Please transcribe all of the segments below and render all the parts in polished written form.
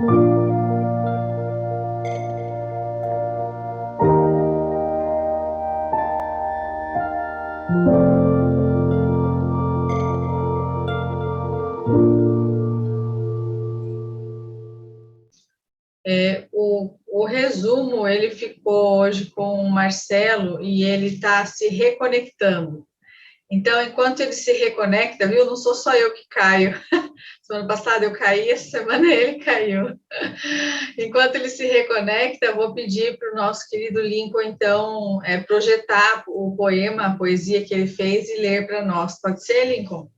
O resumo, ele ficou hoje com o Marcelo e ele está se reconectando. Então, enquanto ele se reconecta, viu? Não sou só eu que caio. Semana passada eu caí, essa semana ele caiu. Enquanto ele se reconecta, eu vou pedir para o nosso querido Lincoln, então, projetar o poema, a poesia que ele fez e ler para nós. Pode ser, Lincoln?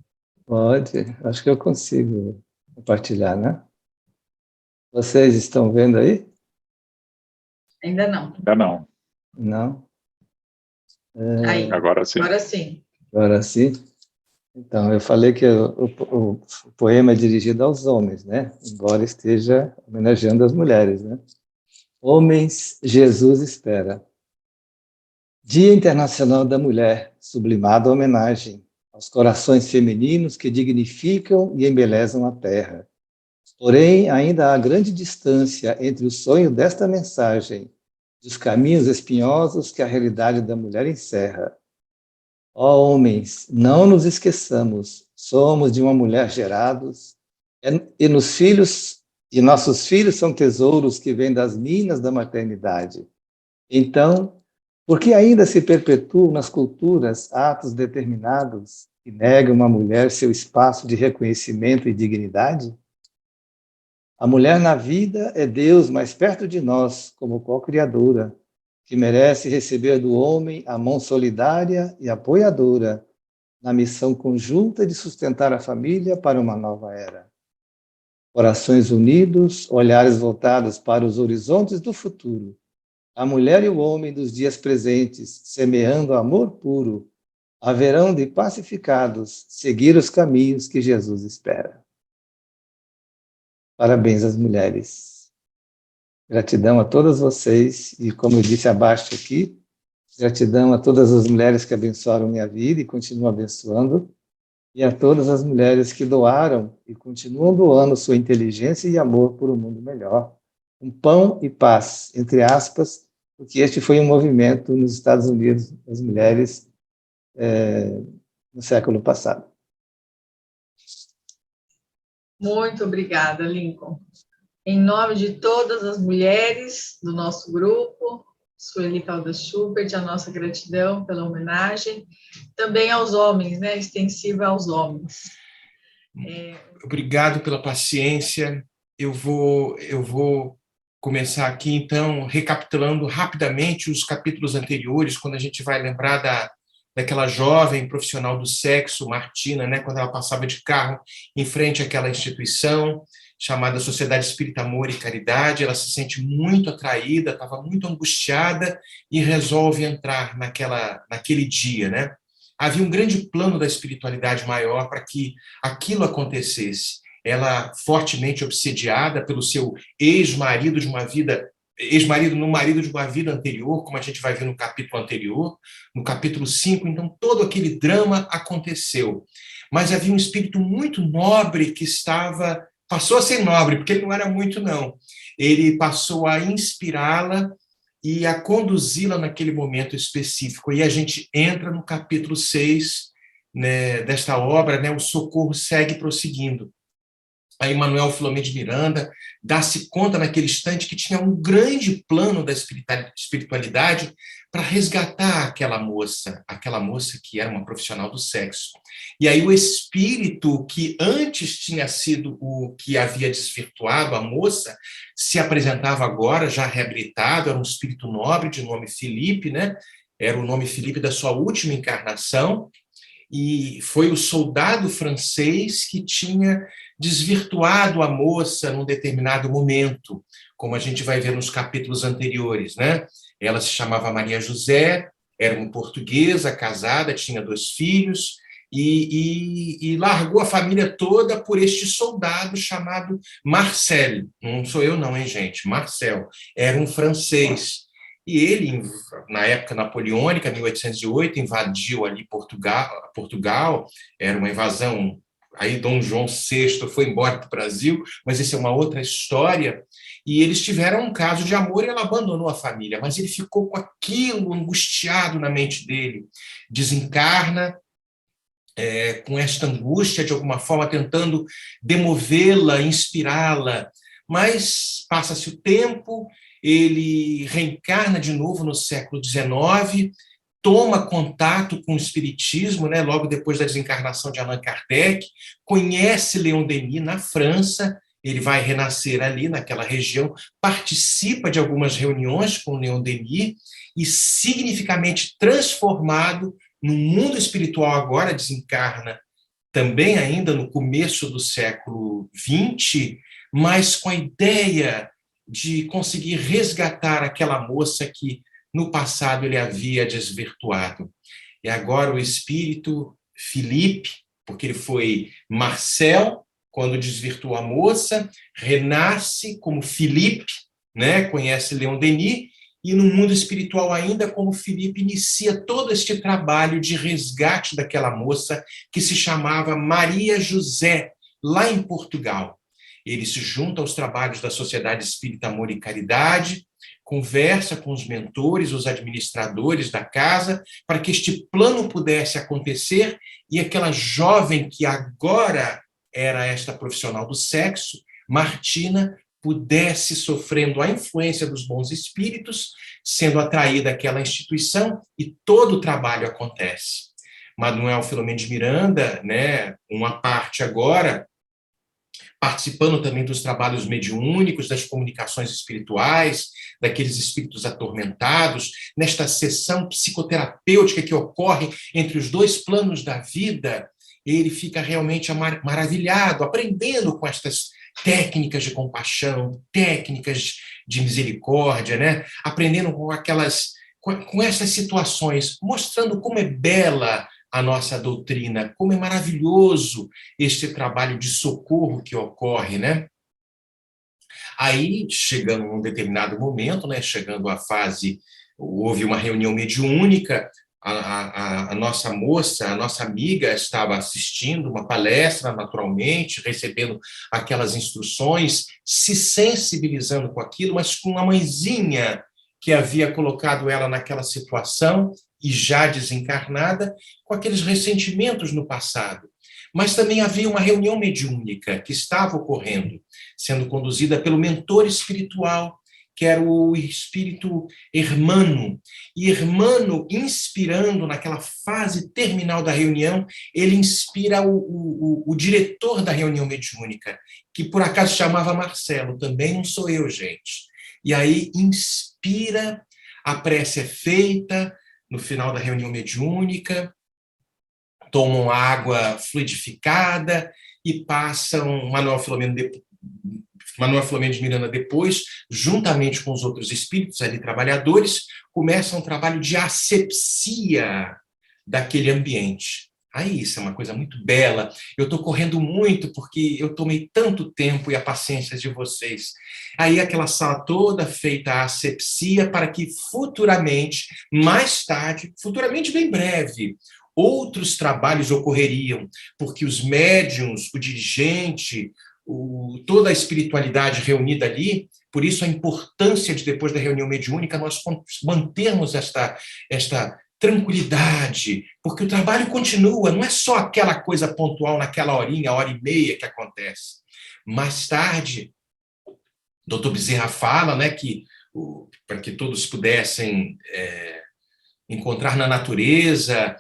Pode, acho que eu consigo compartilhar, né? Vocês estão vendo aí? Ainda não. Ainda não. Não? Aí. Agora sim. Agora sim. Agora sim. Então, eu falei que o poema é dirigido aos homens, né? Embora esteja homenageando as mulheres, né? Homens, Jesus espera. Dia Internacional da Mulher, sublimada homenagem aos corações femininos que dignificam e embelezam a terra. Porém, ainda há grande distância entre o sonho desta mensagem e os caminhos espinhosos que a realidade da mulher encerra. Ó homens, não nos esqueçamos, somos de uma mulher gerados, e nossos filhos são tesouros que vêm das minas da maternidade. Então, por que ainda se perpetuam nas culturas atos determinados que negam à mulher seu espaço de reconhecimento e dignidade? A mulher na vida é Deus mais perto de nós, como co-criadora, que merece receber do homem a mão solidária e apoiadora na missão conjunta de sustentar a família para uma nova era. Corações unidos, olhares voltados para os horizontes do futuro. A mulher e o homem dos dias presentes, semeando amor puro, haverão de pacificados seguir os caminhos que Jesus espera. Parabéns às mulheres. Gratidão a todas vocês, e como eu disse abaixo aqui, gratidão a todas as mulheres que abençoaram minha vida e continuam abençoando, e a todas as mulheres que doaram e continuam doando sua inteligência e amor por um mundo melhor. Um pão e paz, entre aspas, porque este foi um movimento nos Estados Unidos das mulheres no século passado. Muito obrigada, Lincoln. Em nome de todas as mulheres do nosso grupo, Sueli Caldas Schubert, a nossa gratidão pela homenagem, também aos homens, né, extensiva aos homens. Obrigado pela paciência. Eu vou começar aqui, então, recapitulando rapidamente os capítulos anteriores, quando a gente vai lembrar daquela jovem profissional do sexo, Martina, né, quando ela passava de carro em frente àquela instituição chamada Sociedade Espírita Amor e Caridade. Ela se sente muito atraída, estava muito angustiada e resolve entrar naquele dia, né? Havia um grande plano da espiritualidade maior para que aquilo acontecesse. Ela, fortemente obsediada pelo seu ex-marido de uma vida anterior, como a gente vai ver no capítulo anterior, no capítulo 5, então todo aquele drama aconteceu. Mas havia um espírito muito nobre que passou a ser nobre, porque ele não era muito, não. Ele passou a inspirá-la e a conduzi-la naquele momento específico. E a gente entra no capítulo 6, né, desta obra, né, o socorro segue prosseguindo. A Emanuel Filomeno de Miranda dá-se conta naquele instante que tinha um grande plano da espiritualidade para resgatar aquela moça que era uma profissional do sexo. E aí o espírito que antes tinha sido o que havia desvirtuado a moça se apresentava agora, já reabilitado, era um espírito nobre de nome Felipe, né? Era o nome Felipe da sua última encarnação, e foi o soldado francês que tinha desvirtuado a moça num determinado momento, como a gente vai ver nos capítulos anteriores, né? Ela se chamava Maria José, era uma portuguesa, casada, tinha 2 filhos, e largou a família toda por este soldado chamado Marcel. Não sou eu não, hein, gente? Marcel. Era um francês. E ele, na época napoleônica, 1808, invadiu ali Portugal. Era uma invasão aí Dom João VI foi embora para o Brasil, mas isso é uma outra história, e eles tiveram um caso de amor e ela abandonou a família, mas ele ficou com aquilo angustiado na mente dele, desencarna, com esta angústia, de alguma forma, tentando demovê-la, inspirá-la, mas passa-se o tempo, ele reencarna de novo no século XIX, toma contato com o espiritismo, né, logo depois da desencarnação de Allan Kardec, conhece Leon Denis na França, ele vai renascer ali naquela região, participa de algumas reuniões com Leon Denis e significativamente transformado no mundo espiritual, agora desencarna também ainda no começo do século XX, mas com a ideia de conseguir resgatar aquela moça que no passado ele havia desvirtuado. E agora o espírito Felipe, porque ele foi Marcel, quando desvirtuou a moça, renasce como Felipe, né? Conhece Leon Denis, e no mundo espiritual ainda, como Felipe, inicia todo este trabalho de resgate daquela moça que se chamava Maria José, lá em Portugal. Ele se junta aos trabalhos da Sociedade Espírita Amor e Caridade, conversa com os mentores, os administradores da casa, para que este plano pudesse acontecer e aquela jovem que agora era esta profissional do sexo, Martina, pudesse, sofrendo a influência dos bons espíritos, sendo atraída àquela instituição, e todo o trabalho acontece. Manuel Filomeno de Miranda, né, uma parte agora, participando também dos trabalhos mediúnicos, das comunicações espirituais, daqueles espíritos atormentados, nesta sessão psicoterapêutica que ocorre entre os dois planos da vida, ele fica realmente maravilhado, aprendendo com estas técnicas de compaixão, técnicas de misericórdia, né? Aprendendo com essas situações, mostrando como é bela a nossa doutrina, como é maravilhoso este trabalho de socorro que ocorre, né? Aí, chegando num determinado momento, né, chegando à fase, houve uma reunião mediúnica, a nossa moça, a nossa amiga estava assistindo uma palestra, naturalmente, recebendo aquelas instruções, se sensibilizando com aquilo, mas com a mãezinha que havia colocado ela naquela situação, e já desencarnada, com aqueles ressentimentos no passado. Mas também havia uma reunião mediúnica que estava ocorrendo, sendo conduzida pelo mentor espiritual, que era o espírito Hermano. E Hermano, inspirando naquela fase terminal da reunião, ele inspira o diretor da reunião mediúnica, que por acaso chamava Marcelo, também não sou eu, gente. E aí inspira, a prece é feita no final da reunião mediúnica, tomam água fluidificada e passam Manuel Filomeno de Miranda depois, juntamente com os outros espíritos ali trabalhadores, começam um trabalho de asepsia daquele ambiente. Aí, isso é uma coisa muito bela. Eu estou correndo muito porque eu tomei tanto tempo e a paciência de vocês. Aí, aquela sala toda feita a asepsia para que futuramente, mais tarde, futuramente bem breve, outros trabalhos ocorreriam, porque os médiuns, o dirigente, toda a espiritualidade reunida ali, por isso a importância de, depois da reunião mediúnica, nós mantermos esta tranquilidade, porque o trabalho continua, não é só aquela coisa pontual naquela horinha, hora e meia que acontece. Mais tarde, Dr. Bezerra fala, né, que para que todos pudessem encontrar na natureza,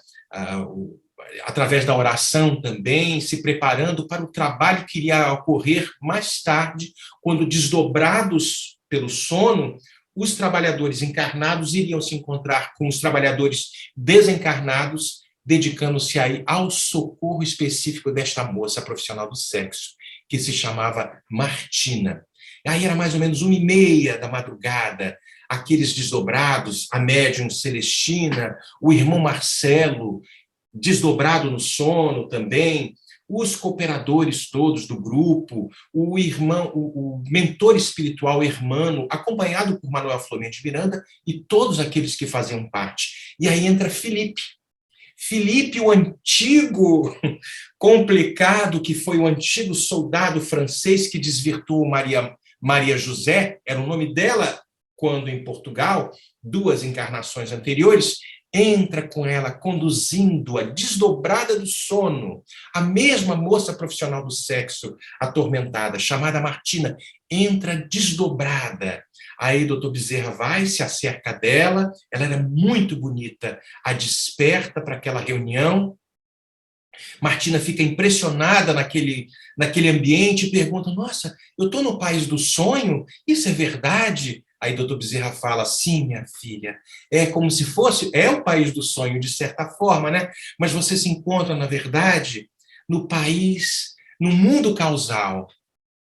através da oração também, se preparando para o trabalho que iria ocorrer mais tarde, quando, desdobrados pelo sono, os trabalhadores encarnados iriam se encontrar com os trabalhadores desencarnados, dedicando-se aí ao socorro específico desta moça profissional do sexo, que se chamava Martina. Aí era mais ou menos 1h30 da madrugada, aqueles desdobrados, a médium Celestina, o irmão Marcelo, desdobrado no sono também, os cooperadores todos do grupo, o mentor espiritual Hermano, acompanhado por Manuel Filomeno de Miranda, e todos aqueles que faziam parte. E aí entra Felipe. Filipe, o antigo complicado, que foi o antigo soldado francês que desvirtuou Maria José, era o nome dela quando em Portugal, 2 encarnações anteriores, entra com ela, conduzindo-a, desdobrada do sono. A mesma moça profissional do sexo atormentada, chamada Martina, entra desdobrada. Aí doutor Bezerra vai, se acerca dela, ela era muito bonita, a desperta para aquela reunião. Martina fica impressionada naquele ambiente e pergunta, nossa, eu estou no país do sonho? Isso é verdade? Aí doutor Bezerra fala, sim, minha filha, é como se fosse, é o país do sonho, de certa forma, né? Mas você se encontra, na verdade, no país, no mundo causal.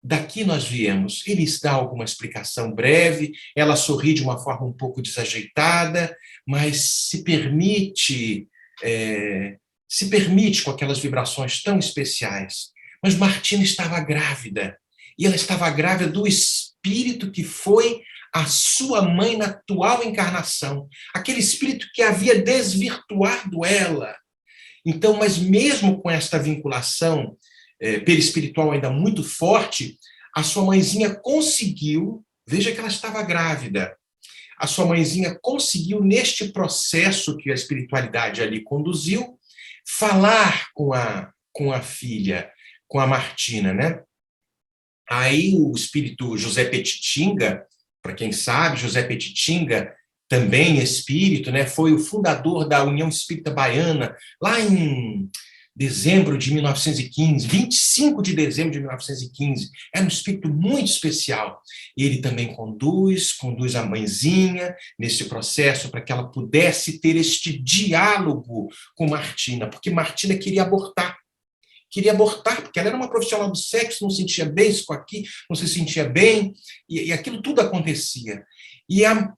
Daqui nós viemos. Ele dá alguma explicação breve, ela sorri de uma forma um pouco desajeitada, mas se permite com aquelas vibrações tão especiais. Mas Martina estava grávida, e ela estava grávida do espírito que foi a sua mãe na atual encarnação, aquele espírito que havia desvirtuado ela. Então, mas mesmo com esta vinculação perispiritual ainda muito forte, a sua mãezinha conseguiu, veja que ela estava grávida, a sua mãezinha conseguiu, neste processo que a espiritualidade ali conduziu, falar com a filha, com a Martina, né? Aí o espírito José Petitinga, para quem sabe, José Petitinga, também espírito, né? Foi o fundador da União Espírita Baiana, lá em dezembro de 1915, 25 de dezembro de 1915. Era um espírito muito especial. Ele também conduz a mãezinha nesse processo para que ela pudesse ter este diálogo com Martina, porque Martina queria abortar, porque ela era uma profissional do sexo, não se sentia bem, isso aqui, não se sentia bem, e aquilo tudo acontecia. E a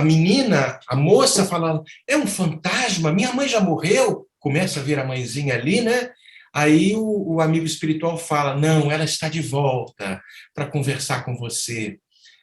menina, a moça, falando, é um fantasma, minha mãe já morreu, começa a ver a mãezinha ali, né? Aí o amigo espiritual fala, não, ela está de volta para conversar com você.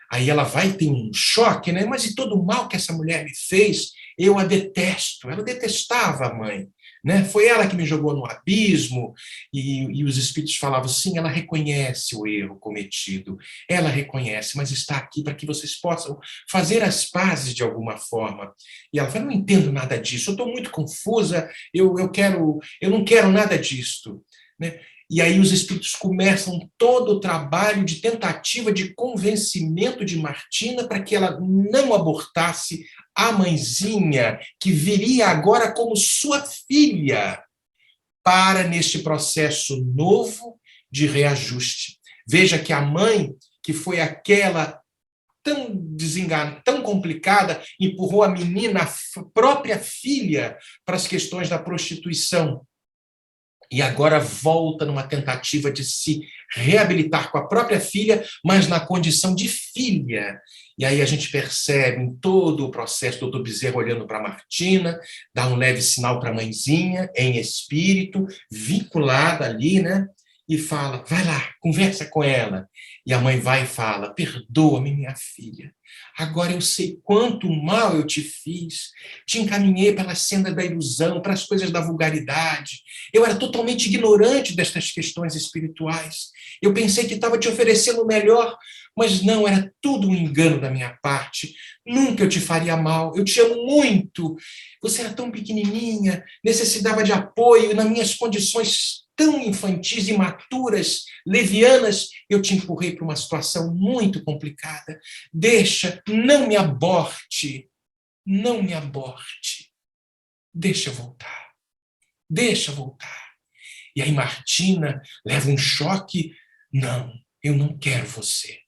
Aí ela vai ter um choque, né? Mas e todo o mal que essa mulher me fez, eu a detesto. Ela detestava a mãe, né? Foi ela que me jogou no abismo, e os espíritos falavam, sim, ela reconhece o erro cometido, ela reconhece, mas está aqui para que vocês possam fazer as pazes de alguma forma. E ela fala, não entendo nada disso, eu estou muito confusa, eu não quero nada disto, né? E aí os espíritos começam todo o trabalho de tentativa de convencimento de Martina para que ela não abortasse a mãezinha, que viria agora como sua filha, para neste processo novo de reajuste. Veja que a mãe, que foi aquela tão desenganada, tão complicada, empurrou a menina, a própria filha, para as questões da prostituição. E agora volta numa tentativa de se reabilitar com a própria filha, mas na condição de filha. E aí a gente percebe em todo o processo, o doutor Bezerra olhando para a Martina, dá um leve sinal para a mãezinha, em espírito, vinculada ali, né? E fala, vai lá, conversa com ela. E a mãe vai e fala, perdoa-me, minha filha. Agora eu sei quanto mal eu te fiz. Te encaminhei pela senda da ilusão, para as coisas da vulgaridade. Eu era totalmente ignorante destas questões espirituais. Eu pensei que estava te oferecendo o melhor, mas não, era tudo um engano da minha parte. Nunca eu te faria mal. Eu te amo muito. Você era tão pequenininha, necessitava de apoio, e nas minhas condições tão infantis, imaturas, levianas, eu te empurrei para uma situação muito complicada. Deixa, não me aborte, não me aborte. Deixa eu voltar, deixa eu voltar. E aí Martina leva um choque, não, eu não quero você.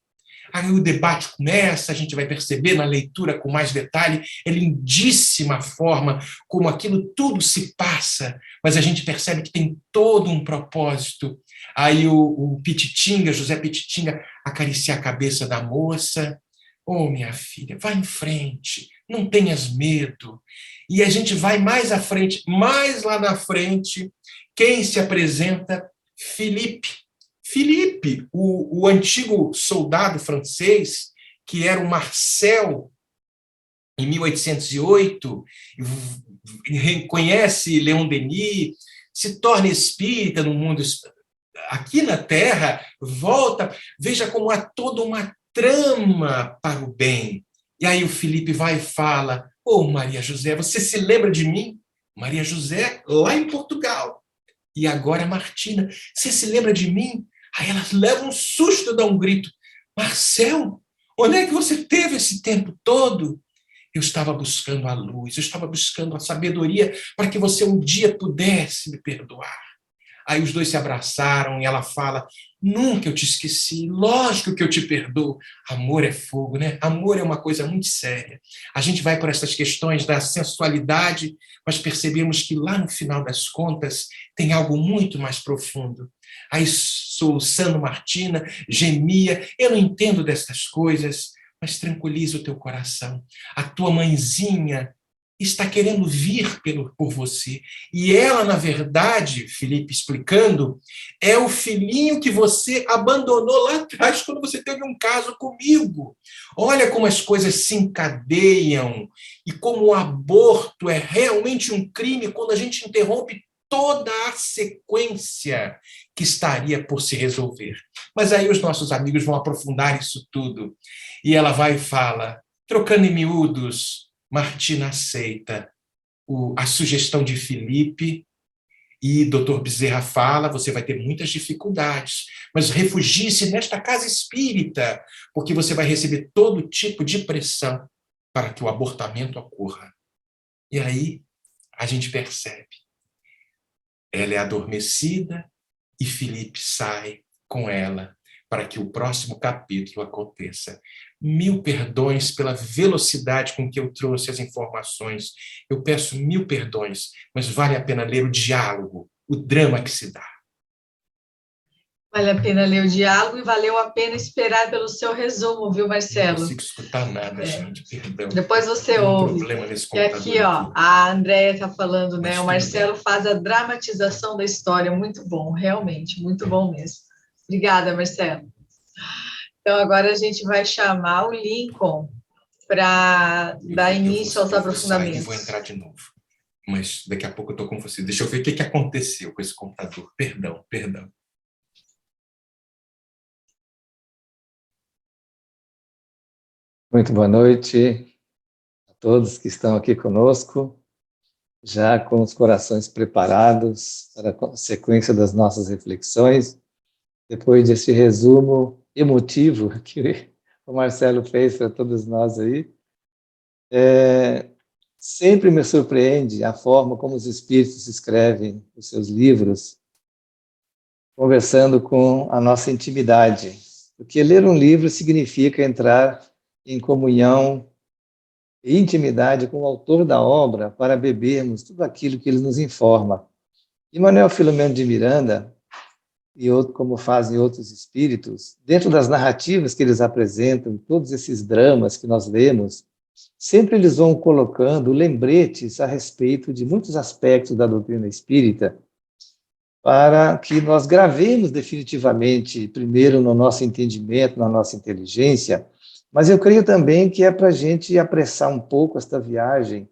Aí o debate começa, a gente vai perceber na leitura com mais detalhe, é lindíssima a forma como aquilo tudo se passa, mas a gente percebe que tem todo um propósito. Aí o Petitinga, José Petitinga, acaricia a cabeça da moça. Oh, minha filha, vai em frente, não tenhas medo. E a gente vai mais à frente, mais lá na frente, quem se apresenta? Filipe, o antigo soldado francês, que era o Marcel, em 1808, conhece Leon Denis, se torna espírita no mundo aqui na Terra, volta, veja como há toda uma trama para o bem. E aí o Felipe vai e fala: ô Maria José, você se lembra de mim? Maria José, lá em Portugal. E agora Martina, você se lembra de mim? Aí ela leva um susto, dá um grito: Marcel, onde é que você teve esse tempo todo? Eu estava buscando a luz, eu estava buscando a sabedoria para que você um dia pudesse me perdoar. Aí os dois se abraçaram e ela fala: nunca eu te esqueci, lógico que eu te perdoo. Amor é fogo, né? Amor é uma coisa muito séria. A gente vai por essas questões da sensualidade, mas percebemos que lá no final das contas tem algo muito mais profundo. Aí soluçando Martina, gemia: eu não entendo dessas coisas, mas tranquiliza o teu coração. A tua mãezinha está querendo vir por você. E ela, na verdade, Felipe explicando, é o filhinho que você abandonou lá atrás quando você teve um caso comigo. Olha como as coisas se encadeiam e como o aborto é realmente um crime quando a gente interrompe toda a sequência que estaria por se resolver. Mas aí os nossos amigos vão aprofundar isso tudo. E ela vai e fala, trocando em miúdos, Martina aceita a sugestão de Felipe e Dr. Bezerra fala: você vai ter muitas dificuldades, mas refugie-se nesta casa espírita, porque você vai receber todo tipo de pressão para que o abortamento ocorra. E aí a gente percebe. Ela é adormecida e Felipe sai com ela para que o próximo capítulo aconteça. 1000 perdões pela velocidade com que eu trouxe as informações. Eu peço 1000 perdões, mas vale a pena ler o diálogo, o drama que se dá. Vale a pena ler o diálogo e valeu a pena esperar pelo seu resumo, viu, Marcelo? Não consigo escutar nada, gente, perdão. Depois você ouve. Problema nesse E aqui, ó, a Andréia está falando, né? O Marcelo faz a dramatização da história, muito bom, realmente, muito bom mesmo. Obrigada, Marcelo. Então, agora a gente vai chamar o Lincoln para dar início aos aprofundamentos. Eu vou entrar de novo, mas daqui a pouco eu estou com você. Deixa eu ver o que aconteceu com esse computador. Perdão. Muito boa noite a todos que estão aqui conosco, já com os corações preparados para a sequência das nossas reflexões, depois desse resumo emotivo que o Marcelo fez para todos nós aí. Sempre me surpreende a forma como os espíritos escrevem os seus livros, conversando com a nossa intimidade, porque ler um livro significa entrar em comunhão e intimidade com o autor da obra para bebermos tudo aquilo que ele nos informa. E Manuel Filomeno de Miranda, e outro, como fazem outros espíritos, dentro das narrativas que eles apresentam, todos esses dramas que nós lemos, sempre eles vão colocando lembretes a respeito de muitos aspectos da doutrina espírita, para que nós gravemos definitivamente, primeiro no nosso entendimento, na nossa inteligência, mas eu creio também que é para a gente apressar um pouco esta viagem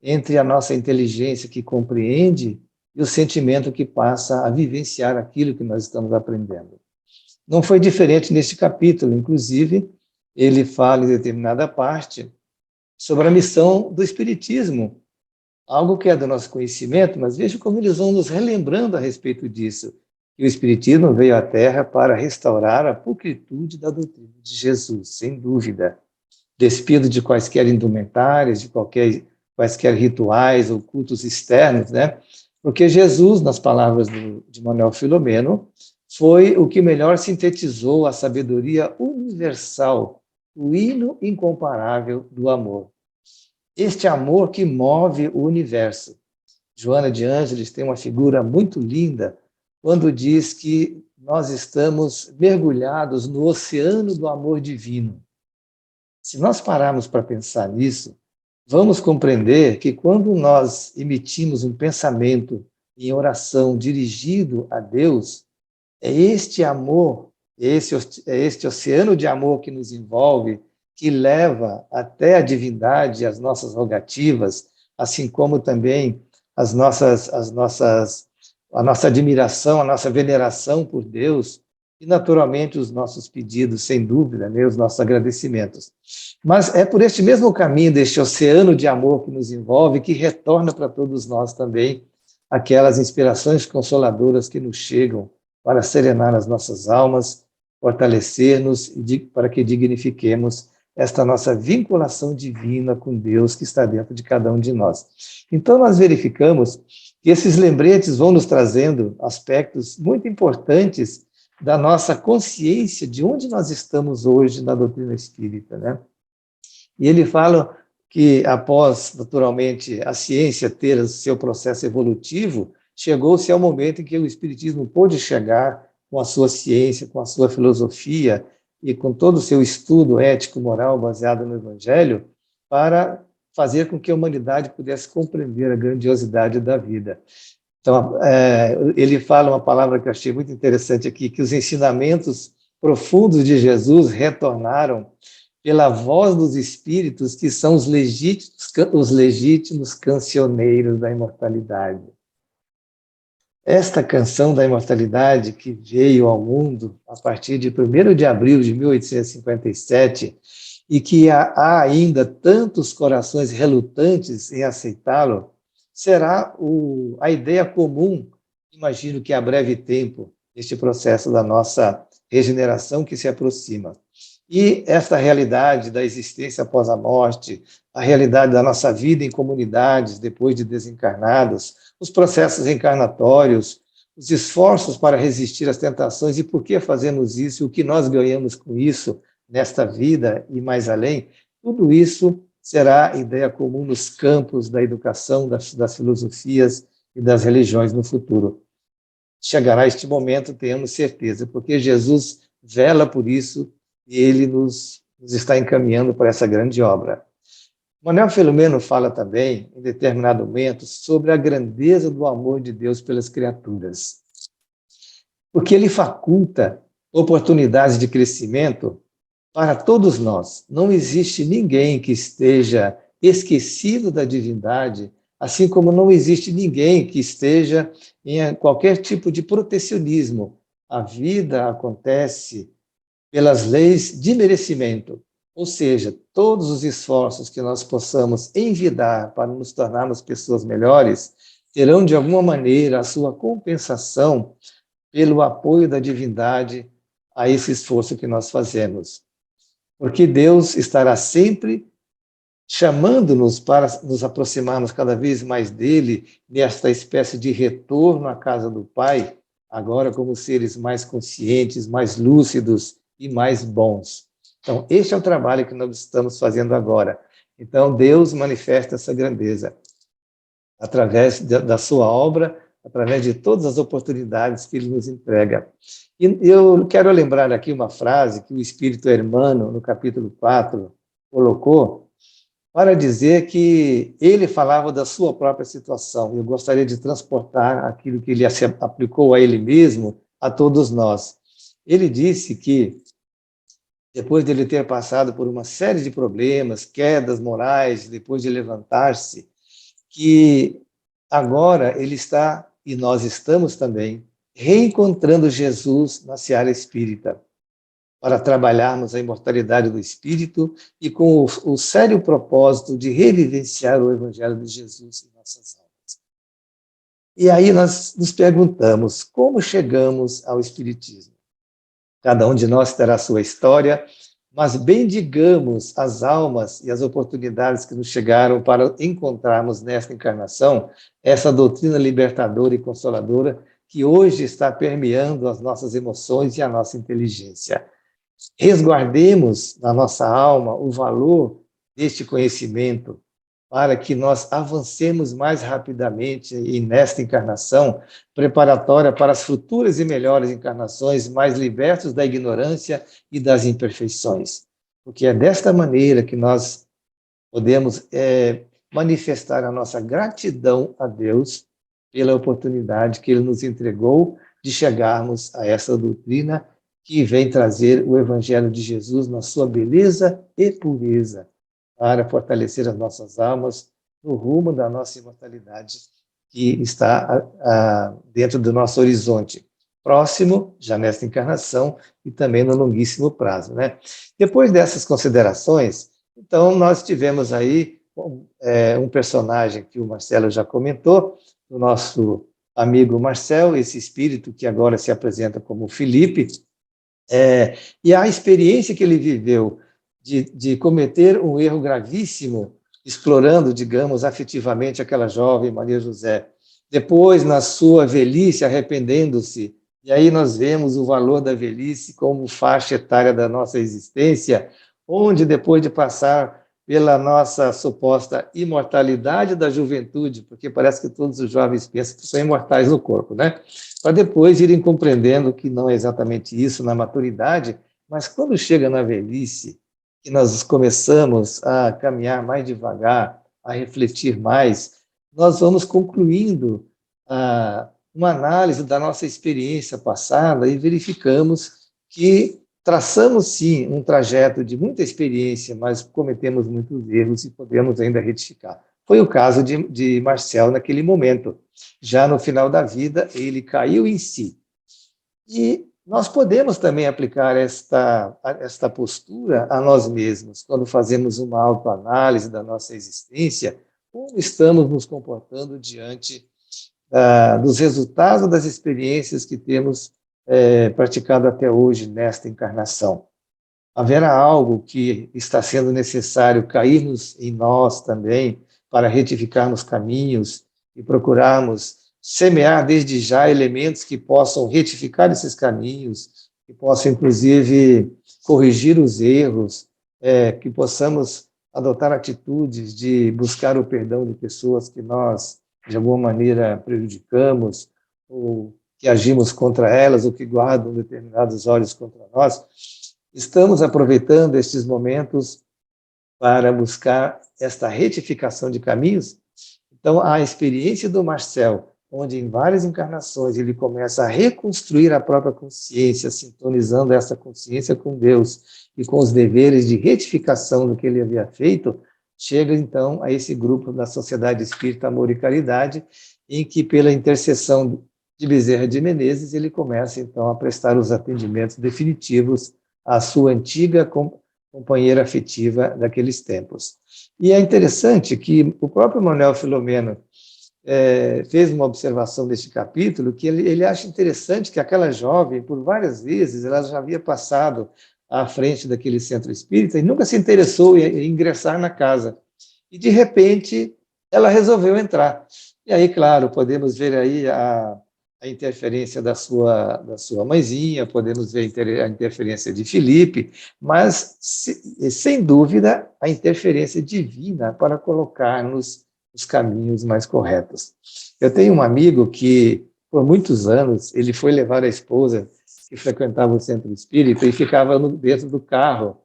entre a nossa inteligência que compreende e o sentimento que passa a vivenciar aquilo que nós estamos aprendendo. Não foi diferente neste capítulo, inclusive, ele fala em determinada parte sobre a missão do Espiritismo, algo que é do nosso conhecimento, mas veja como eles vão nos relembrando a respeito disso. E o Espiritismo veio à Terra para restaurar a pulcritude da doutrina de Jesus, sem dúvida. Despido de quaisquer indumentárias, de quaisquer rituais ou cultos externos, né? Porque Jesus, nas palavras de Manuel Filomeno, foi o que melhor sintetizou a sabedoria universal, o hino incomparável do amor. Este amor que move o universo. Joana de Ângeles tem uma figura muito linda quando diz que nós estamos mergulhados no oceano do amor divino. Se nós pararmos para pensar nisso, vamos compreender que quando nós emitimos um pensamento em oração dirigido a Deus, é este amor, é este oceano de amor que nos envolve, que leva até a divindade as nossas rogativas, assim como também a nossa admiração, a nossa veneração por Deus e, naturalmente, os nossos pedidos, sem dúvida, né, os nossos agradecimentos. Mas é por este mesmo caminho, deste oceano de amor que nos envolve, que retorna para todos nós também aquelas inspirações consoladoras que nos chegam para serenar as nossas almas, fortalecer-nos e para que dignifiquemos esta nossa vinculação divina com Deus que está dentro de cada um de nós. Então, nós verificamos que esses lembretes vão nos trazendo aspectos muito importantes da nossa consciência de onde nós estamos hoje na doutrina espírita, né? E ele fala que, após, naturalmente, a ciência ter o seu processo evolutivo, chegou-se ao momento em que o Espiritismo pôde chegar com a sua ciência, com a sua filosofia e com todo o seu estudo ético-moral baseado no Evangelho, para fazer com que a humanidade pudesse compreender a grandiosidade da vida. Então, ele fala uma palavra que eu achei muito interessante aqui, que os ensinamentos profundos de Jesus retornaram pela voz dos espíritos, que são os legítimos cancioneiros da imortalidade. Esta canção da imortalidade, que veio ao mundo a partir de 1º de abril de 1857, e que há ainda tantos corações relutantes em aceitá-lo, será a ideia comum, imagino que a breve tempo, neste processo da nossa regeneração que se aproxima. E esta realidade da existência após a morte, a realidade da nossa vida em comunidades depois de desencarnados, os processos reencarnatórios, os esforços para resistir às tentações e por que fazemos isso, o que nós ganhamos com isso nesta vida e mais além, tudo isso será ideia comum nos campos da educação, das filosofias e das religiões no futuro. Chegará este momento, tenhamos certeza, porque Jesus vela por isso e ele nos está encaminhando para essa grande obra. Manuel Filomeno fala também, em determinado momento, sobre a grandeza do amor de Deus pelas criaturas. Porque ele faculta oportunidades de crescimento para todos nós. Não existe ninguém que esteja esquecido da divindade, assim como não existe ninguém que esteja em qualquer tipo de protecionismo. A vida acontece pelas leis de merecimento, ou seja, todos os esforços que nós possamos envidar para nos tornarmos pessoas melhores, terão de alguma maneira a sua compensação pelo apoio da divindade a esse esforço que nós fazemos. Porque Deus estará sempre chamando-nos para nos aproximarmos cada vez mais dele, nesta espécie de retorno à casa do Pai, agora como seres mais conscientes, mais lúcidos e mais bons. Então, este é o trabalho que nós estamos fazendo agora. Então, Deus manifesta essa grandeza através da sua obra, através de todas as oportunidades que ele nos entrega. E eu quero lembrar aqui uma frase que o Espírito Hermano, no capítulo 4, colocou, para dizer que ele falava da sua própria situação. Eu gostaria de transportar aquilo que ele aplicou a ele mesmo, a todos nós. Ele disse que, depois de ele ter passado por uma série de problemas, quedas morais, depois de levantar-se, que agora ele está, e nós estamos também, reencontrando Jesus na seara espírita, para trabalharmos a imortalidade do espírito e com o sério propósito de revivenciar o Evangelho de Jesus em nossas almas. E aí nós nos perguntamos, como chegamos ao Espiritismo? Cada um de nós terá a sua história, mas bendigamos as almas e as oportunidades que nos chegaram para encontrarmos nesta encarnação essa doutrina libertadora e consoladora que hoje está permeando as nossas emoções e a nossa inteligência. Resguardemos na nossa alma o valor deste conhecimento para que nós avancemos mais rapidamente e nesta encarnação preparatória para as futuras e melhores encarnações, mais libertos da ignorância e das imperfeições. Porque é desta maneira que nós podemos manifestar a nossa gratidão a Deus pela oportunidade que Ele nos entregou de chegarmos a essa doutrina que vem trazer o Evangelho de Jesus na sua beleza e pureza, para fortalecer as nossas almas no rumo da nossa imortalidade, que está dentro do nosso horizonte próximo, já nesta encarnação, e também no longuíssimo prazo, né? Depois dessas considerações, então, nós tivemos aí um personagem que o Marcelo já comentou, o nosso amigo Marcel, esse espírito que agora se apresenta como Felipe, e a experiência que ele viveu de cometer um erro gravíssimo, explorando, digamos, afetivamente aquela jovem Maria José. Depois, na sua velhice, arrependendo-se, e aí nós vemos o valor da velhice como faixa etária da nossa existência, onde, depois de passar pela nossa suposta imortalidade da juventude, porque parece que todos os jovens pensam que são imortais no corpo, né? Para depois irem compreendendo que não é exatamente isso na maturidade, mas quando chega na velhice, que nós começamos a caminhar mais devagar, a refletir mais, nós vamos concluindo uma análise da nossa experiência passada e verificamos que traçamos, sim, um trajeto de muita experiência, mas cometemos muitos erros e podemos ainda retificar. Foi o caso de Marcel naquele momento. Já no final da vida, ele caiu em si. E nós podemos também aplicar esta postura a nós mesmos, quando fazemos uma autoanálise da nossa existência, como estamos nos comportando diante dos resultados das experiências que temos praticado até hoje nesta encarnação. Haverá algo que está sendo necessário cairmos em nós também para retificarmos caminhos e procurarmos semear desde já elementos que possam retificar esses caminhos, que possam, inclusive, corrigir os erros, que possamos adotar atitudes de buscar o perdão de pessoas que nós, de alguma maneira, prejudicamos, ou que agimos contra elas, ou que guardam determinados olhos contra nós. Estamos aproveitando estes momentos para buscar esta retificação de caminhos. Então, a experiência do Marcel, onde em várias encarnações ele começa a reconstruir a própria consciência, sintonizando essa consciência com Deus e com os deveres de retificação do que ele havia feito, chega então a esse grupo da Sociedade Espírita Amor e Caridade, em que, pela intercessão de Bezerra de Menezes, ele começa então a prestar os atendimentos definitivos à sua antiga companheira afetiva daqueles tempos. E é interessante que o próprio Manuel Filomeno fez uma observação neste capítulo, que ele acha interessante que aquela jovem, por várias vezes, ela já havia passado à frente daquele centro espírita e nunca se interessou em ingressar na casa. E, de repente, ela resolveu entrar. E aí, claro, podemos ver aí a interferência da sua mãezinha, podemos ver a interferência de Felipe, mas, sem dúvida, a interferência divina para colocar-nos os caminhos mais corretos. Eu tenho um amigo que, por muitos anos, ele foi levar a esposa, que frequentava o centro espírita, e ficava dentro do carro,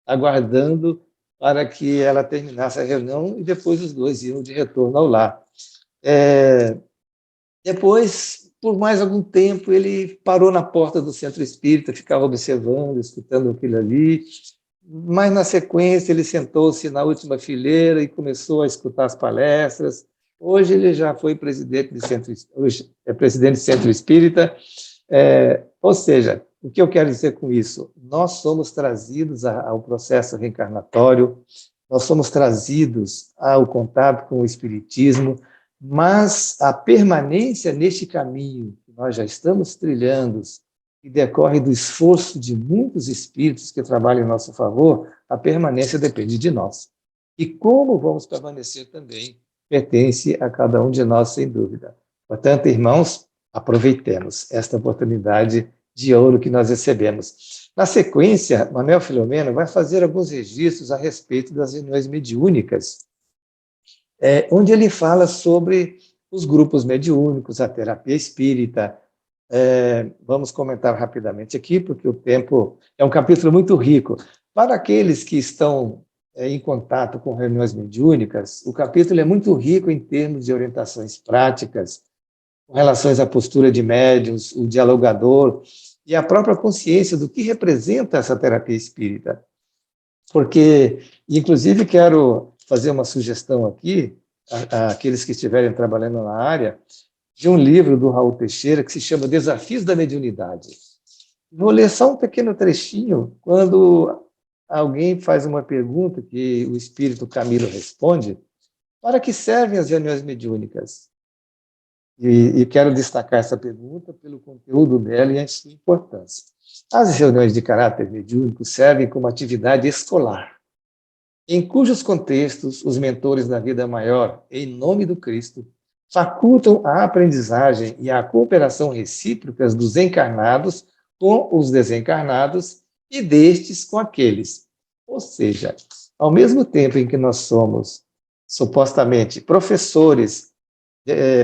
aguardando para que ela terminasse a reunião, e depois os dois iam de retorno ao lar. Depois, por mais algum tempo, ele parou na porta do centro espírita, ficava observando, escutando aquilo ali, mas, na sequência, ele sentou-se na última fileira e começou a escutar as palestras. Hoje ele já foi presidente do centro, hoje é presidente do centro espírita. Ou seja, o que eu quero dizer com isso? Nós somos trazidos ao processo reencarnatório, nós somos trazidos ao contato com o espiritismo, mas a permanência neste caminho que nós já estamos trilhando, que decorre do esforço de muitos espíritos que trabalham em nosso favor, a permanência depende de nós. E como vamos permanecer também pertence a cada um de nós, sem dúvida. Portanto, irmãos, aproveitemos esta oportunidade de ouro que nós recebemos. Na sequência, Manuel Filomeno vai fazer alguns registros a respeito das reuniões mediúnicas, onde ele fala sobre os grupos mediúnicos, a terapia espírita. Vamos comentar rapidamente aqui, porque o tempo é um capítulo muito rico. Para aqueles que estão em contato com reuniões mediúnicas, o capítulo é muito rico em termos de orientações práticas, com relações à postura de médiuns, o dialogador e a própria consciência do que representa essa terapia espírita. Porque, inclusive, quero fazer uma sugestão aqui, aqueles que estiverem trabalhando na área, de um livro do Raul Teixeira que se chama Desafios da Mediunidade. Vou ler só um pequeno trechinho, quando alguém faz uma pergunta que o espírito Camilo responde: para que servem as reuniões mediúnicas? E quero destacar essa pergunta pelo conteúdo dela e a sua importância. As reuniões de caráter mediúnico servem como atividade escolar, em cujos contextos os mentores da vida maior, em nome do Cristo, facultam a aprendizagem e a cooperação recíprocas dos encarnados com os desencarnados e destes com aqueles. Ou seja, ao mesmo tempo em que nós somos, supostamente, professores,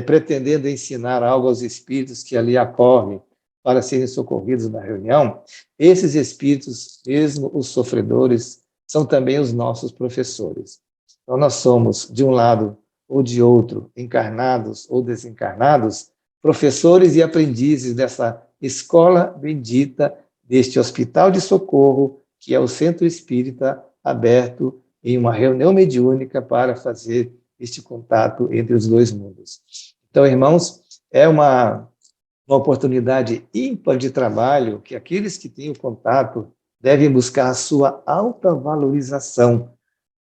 pretendendo ensinar algo aos espíritos que ali acorrem para serem socorridos na reunião, esses espíritos, mesmo os sofredores, são também os nossos professores. Então, nós somos, de um lado ou de outro, encarnados ou desencarnados, professores e aprendizes dessa escola bendita, deste hospital de socorro, que é o Centro Espírita, aberto em uma reunião mediúnica para fazer este contato entre os dois mundos. Então, irmãos, é uma oportunidade ímpar de trabalho que aqueles que têm o contato devem buscar a sua alta valorização,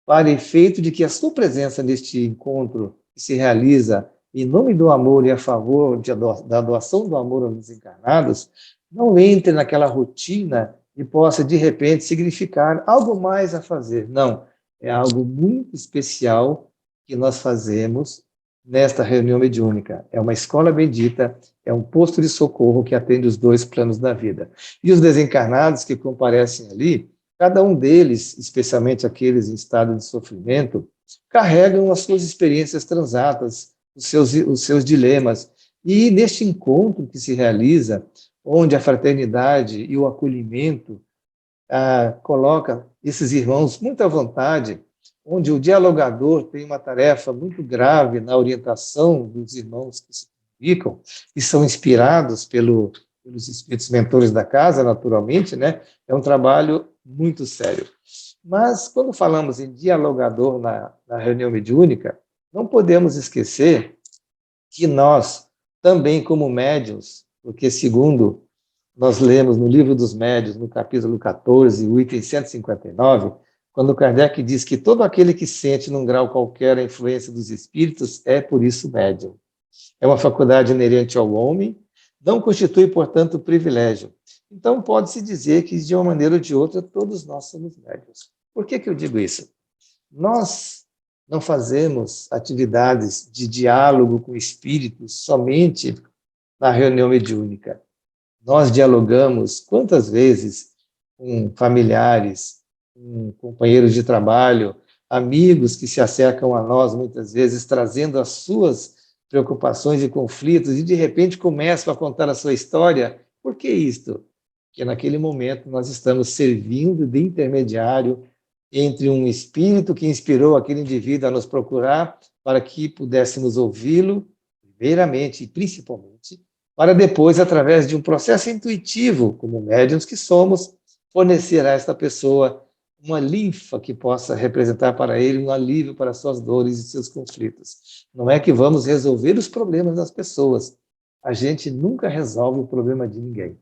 para efeito de que a sua presença neste encontro que se realiza em nome do amor e a favor da doação do amor aos desencarnados, não entre naquela rotina e possa, de repente, significar algo mais a fazer. Não, é algo muito especial que nós fazemos nesta reunião mediúnica. É uma escola bendita, é um posto de socorro que atende os dois planos da vida. E os desencarnados que comparecem ali, cada um deles, especialmente aqueles em estado de sofrimento, carregam as suas experiências transatas, os seus dilemas. E neste encontro que se realiza, onde a fraternidade e o acolhimento coloca esses irmãos muito à vontade, onde o dialogador tem uma tarefa muito grave na orientação dos irmãos que se comunicam e são inspirados pelos espíritos mentores da casa, naturalmente, né? É um trabalho muito sério. Mas, quando falamos em dialogador na reunião mediúnica, não podemos esquecer que nós, também como médiuns, porque segundo nós lemos no Livro dos Médiuns, no capítulo 14, o item 159, quando Kardec diz que todo aquele que sente num grau qualquer a influência dos espíritos é, por isso, médium. É uma faculdade inerente ao homem, não constitui, portanto, privilégio. Então, pode-se dizer que, de uma maneira ou de outra, todos nós somos médiuns. Por que eu digo isso? Nós não fazemos atividades de diálogo com espíritos somente na reunião mediúnica. Nós dialogamos quantas vezes com familiares, com companheiros de trabalho, amigos que se acercam a nós muitas vezes trazendo as suas preocupações e conflitos e de repente começam a contar a sua história. Por que isto? Porque naquele momento nós estamos servindo de intermediário entre um espírito que inspirou aquele indivíduo a nos procurar para que pudéssemos ouvi-lo, primeiramente e principalmente, para depois, através de um processo intuitivo, como médiuns que somos, fornecer a esta pessoa uma linfa que possa representar para ele um alívio para suas dores e seus conflitos. Não é que vamos resolver os problemas das pessoas. A gente nunca resolve o problema de ninguém.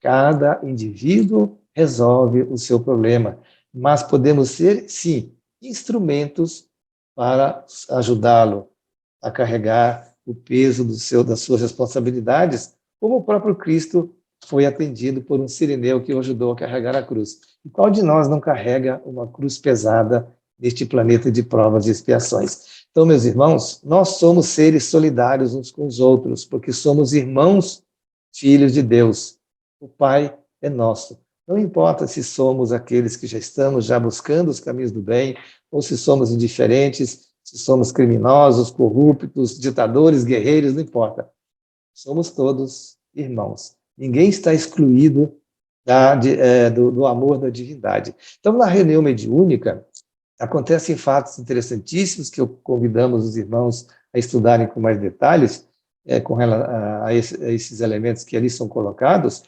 Cada indivíduo resolve o seu problema, mas podemos ser, sim, instrumentos para ajudá-lo a carregar o peso das suas responsabilidades, como o próprio Cristo foi atendido por um sirineu que o ajudou a carregar a cruz. E qual de nós não carrega uma cruz pesada neste planeta de provas e expiações? Então, meus irmãos, nós somos seres solidários uns com os outros, porque somos irmãos, filhos de Deus. O Pai é nosso. Não importa se somos aqueles que já estamos buscando os caminhos do bem, ou se somos indiferentes, se somos criminosos, corruptos, ditadores, guerreiros, não importa. Somos todos irmãos. Ninguém está excluído do amor da divindade. Então, na reunião mediúnica, acontecem fatos interessantíssimos que convidamos os irmãos a estudarem com mais detalhes, com relação a esses elementos que ali são colocados.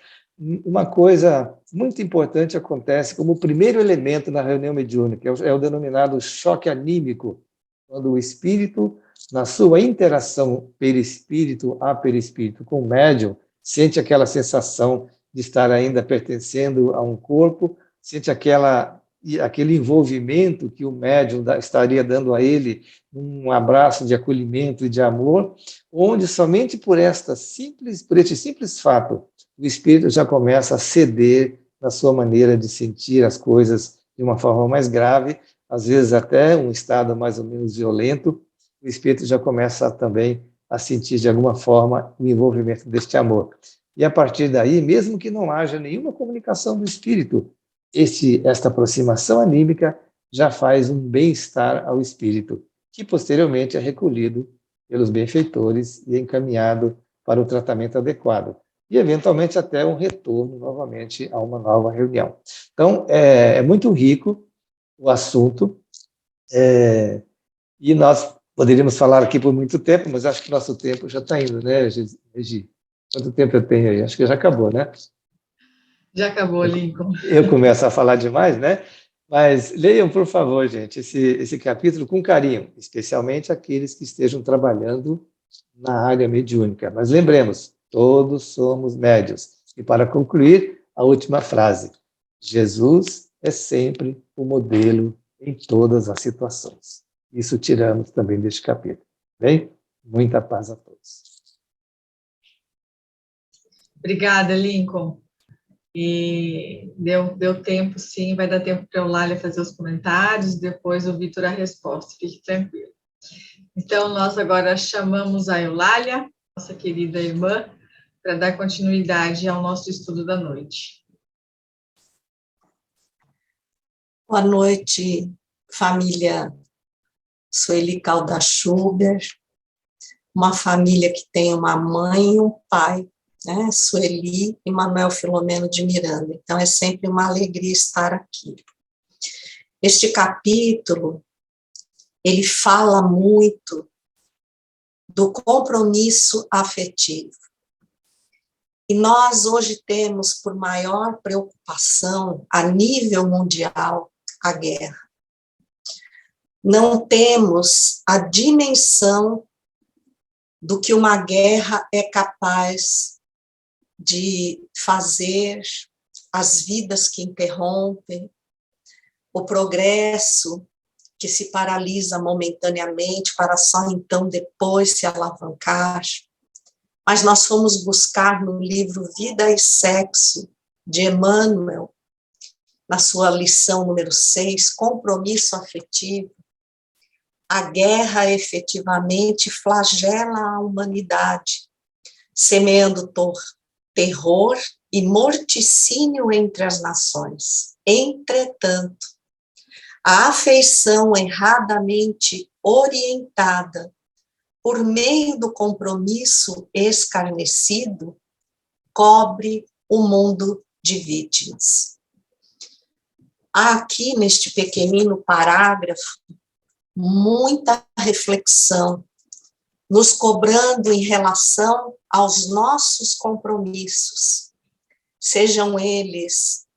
Uma coisa muito importante acontece como primeiro elemento na reunião mediúnica, é o denominado choque anímico, quando o espírito, na sua interação perispírito a perispírito com o médium, sente aquela sensação de estar ainda pertencendo a um corpo, sente aquele envolvimento que o médium estaria dando a ele, um abraço de acolhimento e de amor, onde somente por este simples fato, o espírito já começa a ceder na sua maneira de sentir as coisas de uma forma mais grave, às vezes até um estado mais ou menos violento, o espírito já começa também a sentir de alguma forma o envolvimento deste amor. E a partir daí, mesmo que não haja nenhuma comunicação do espírito, esta aproximação anímica já faz um bem-estar ao espírito, que posteriormente é recolhido pelos benfeitores e encaminhado para o tratamento adequado. E, eventualmente, até um retorno novamente a uma nova reunião. Então, é muito rico o assunto, e nós poderíamos falar aqui por muito tempo, mas acho que nosso tempo já está indo, né, Regi? Quanto tempo eu tenho aí? Acho que já acabou, né? Já acabou, Lincoln. Eu começo a falar demais, né? Mas leiam, por favor, gente, esse capítulo com carinho, especialmente aqueles que estejam trabalhando na área mediúnica. Mas lembremos, todos somos médios. E para concluir, a última frase. Jesus é sempre o modelo em todas as situações. Isso tiramos também deste capítulo. Bem? Muita paz a todos. Obrigada, Lincoln. E deu tempo, sim, vai dar tempo para a Eulália fazer os comentários, depois o Vitor a resposta, fique tranquilo. Então, nós agora chamamos a Eulália, nossa querida irmã, para dar continuidade ao nosso estudo da noite. Boa noite, família Sueli Calda Schubert, uma família que tem uma mãe e um pai, né? Sueli e Manuel Filomeno de Miranda. Então, é sempre uma alegria estar aqui. Este capítulo, ele fala muito do compromisso afetivo. E nós hoje temos por maior preocupação, a nível mundial, a guerra. Não temos a dimensão do que uma guerra é capaz de fazer, as vidas que interrompem, o progresso que se paralisa momentaneamente para só então depois se alavancar. Mas nós fomos buscar no livro Vida e Sexo, de Emmanuel, na sua lição número 6, Compromisso Afetivo. A guerra efetivamente flagela a humanidade, semeando terror e morticínio entre as nações. Entretanto, a afeição erradamente orientada por meio do compromisso escarnecido cobre o mundo de vítimas. Há aqui, neste pequenino parágrafo, muita reflexão, nos cobrando em relação aos nossos compromissos, sejam eles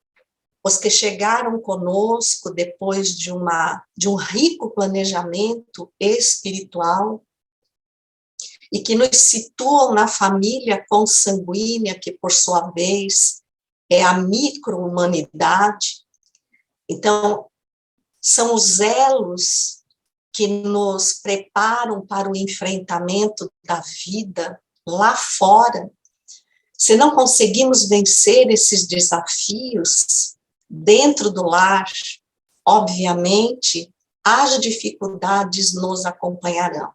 os que chegaram conosco depois de um rico planejamento espiritual e que nos situam na família consanguínea, que por sua vez é a micro-humanidade. Então, são os elos que nos preparam para o enfrentamento da vida lá fora. Se não conseguimos vencer esses desafios dentro do lar, obviamente, as dificuldades nos acompanharão.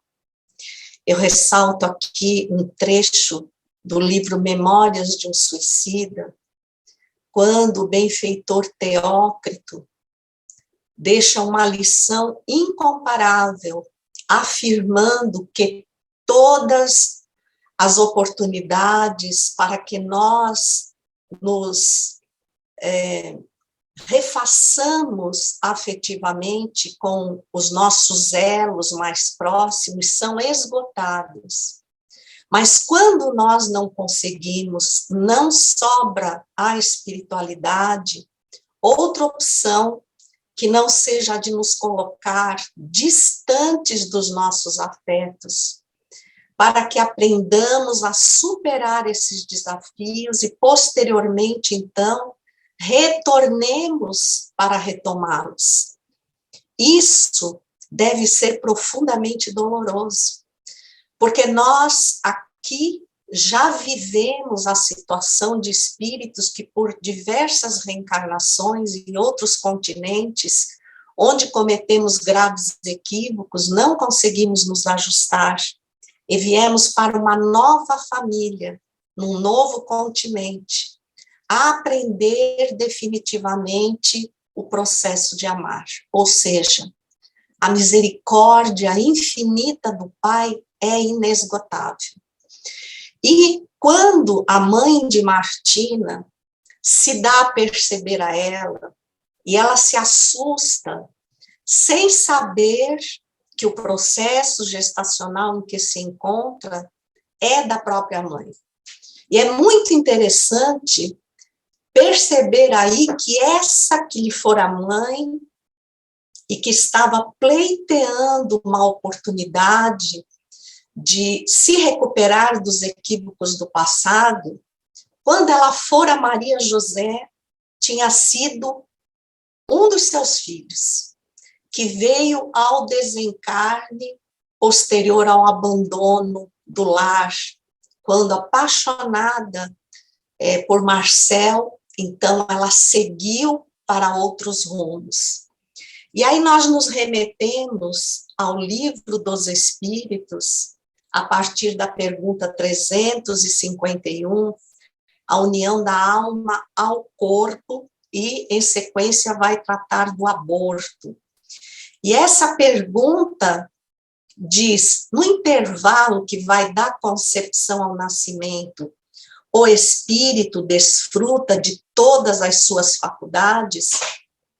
Eu ressalto aqui um trecho do livro Memórias de um Suicida, quando o benfeitor Teócrito deixa uma lição incomparável, afirmando que todas as oportunidades para que nós nos refaçamos afetivamente com os nossos elos mais próximos são esgotadas. Mas quando nós não conseguimos, não sobra à espiritualidade outra opção que não seja a de nos colocar distantes dos nossos afetos, para que aprendamos a superar esses desafios e, posteriormente, então, retornemos para retomá-los. Isso deve ser profundamente doloroso, porque nós aqui já vivemos a situação de espíritos que, por diversas reencarnações em outros continentes, onde cometemos graves equívocos, não conseguimos nos ajustar e viemos para uma nova família, num novo continente, a aprender definitivamente o processo de amar. Ou seja, a misericórdia infinita do Pai é inesgotável. E quando a mãe de Martina se dá a perceber a ela, e ela se assusta, sem saber que o processo gestacional em que se encontra é da própria mãe. E é muito interessante perceber aí que essa que lhe fora mãe e que estava pleiteando uma oportunidade de se recuperar dos equívocos do passado, quando ela fora Maria José, tinha sido um dos seus filhos, que veio ao desencarne posterior ao abandono do lar, quando apaixonada por Marcel, então ela seguiu para outros rumos. E aí nós nos remetemos ao Livro dos Espíritos, a partir da pergunta 351, a união da alma ao corpo, e, em sequência, vai tratar do aborto. E essa pergunta diz, no intervalo que vai da concepção ao nascimento, o espírito desfruta de todas as suas faculdades,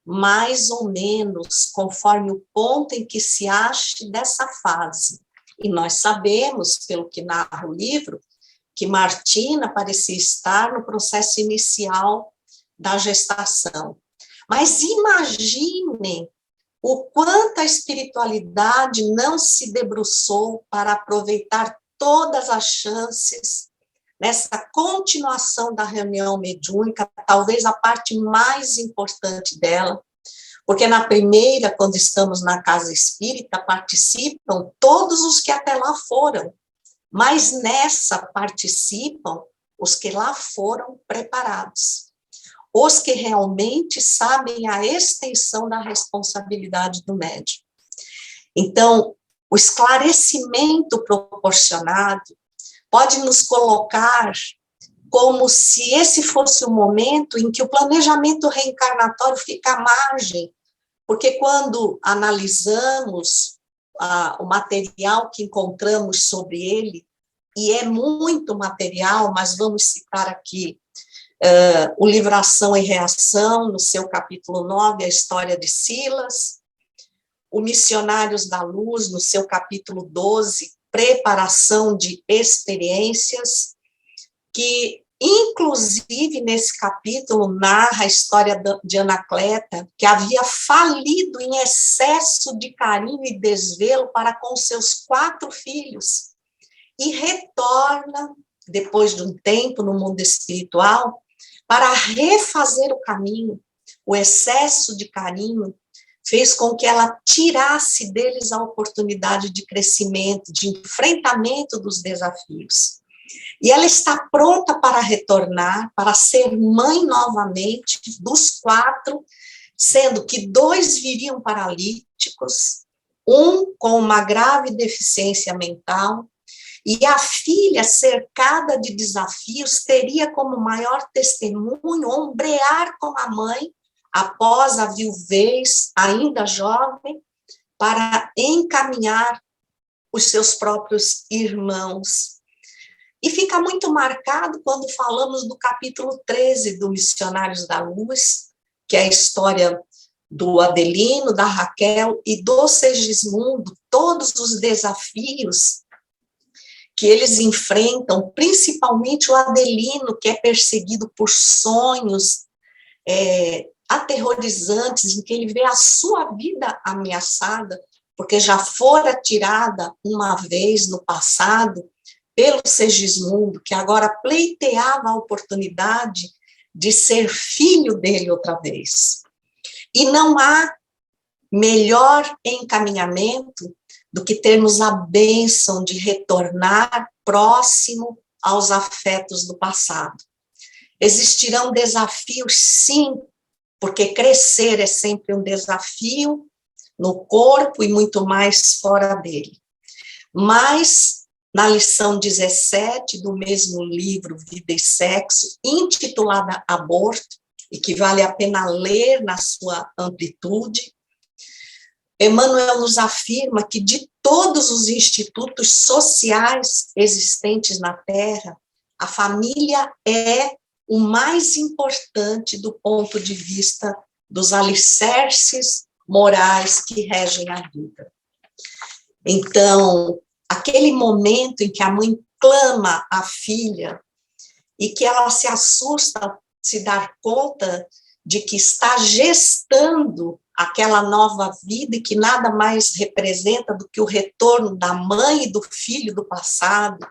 mais ou menos conforme o ponto em que se ache dessa fase. E nós sabemos, pelo que narra o livro, que Martina parecia estar no processo inicial da gestação. Mas imaginem o quanto a espiritualidade não se debruçou para aproveitar todas as chances nessa continuação da reunião mediúnica, talvez a parte mais importante dela, porque na primeira, quando estamos na casa espírita, participam todos os que até lá foram, mas nessa participam os que lá foram preparados, os que realmente sabem a extensão da responsabilidade do médium. Então, o esclarecimento proporcionado pode nos colocar como se esse fosse o momento em que o planejamento reencarnatório fica à margem, porque quando analisamos o material que encontramos sobre ele, e é muito material, mas vamos citar aqui o livro Ação e Reação, no seu capítulo 9, a história de Silas, o Missionários da Luz, no seu capítulo 12, preparação de experiências, que, inclusive, nesse capítulo, narra a história de Anacleta, que havia falido em excesso de carinho e desvelo para com seus 4 filhos, e retorna, depois de um tempo no mundo espiritual, para refazer o caminho. O excesso de carinho fez com que ela tirasse deles a oportunidade de crescimento, de enfrentamento dos desafios. E ela está pronta para retornar, para ser mãe novamente dos 4, sendo que 2 viriam paralíticos, um com uma grave deficiência mental, e a filha, cercada de desafios, teria como maior testemunho ombrear com a mãe, após a viuvez, ainda jovem, para encaminhar os seus próprios irmãos. E fica muito marcado quando falamos do capítulo 13 do Missionários da Luz, que é a história do Adelino, da Raquel e do Segismundo, todos os desafios que eles enfrentam, principalmente o Adelino, que é perseguido por sonhos aterrorizantes, em que ele vê a sua vida ameaçada, porque já fora tirada uma vez no passado pelo Segismundo, que agora pleiteava a oportunidade de ser filho dele outra vez. E não há melhor encaminhamento do que termos a bênção de retornar próximo aos afetos do passado. Existirão desafios, sim, porque crescer é sempre um desafio no corpo e muito mais fora dele. Mas, na lição 17 do mesmo livro, Vida e Sexo, intitulada Aborto, e que vale a pena ler na sua amplitude, Emmanuel nos afirma que de todos os institutos sociais existentes na Terra, a família é o mais importante do ponto de vista dos alicerces morais que regem a vida. Então, aquele momento em que a mãe clama à filha e que ela se assusta ao se dar conta de que está gestando aquela nova vida e que nada mais representa do que o retorno da mãe e do filho do passado,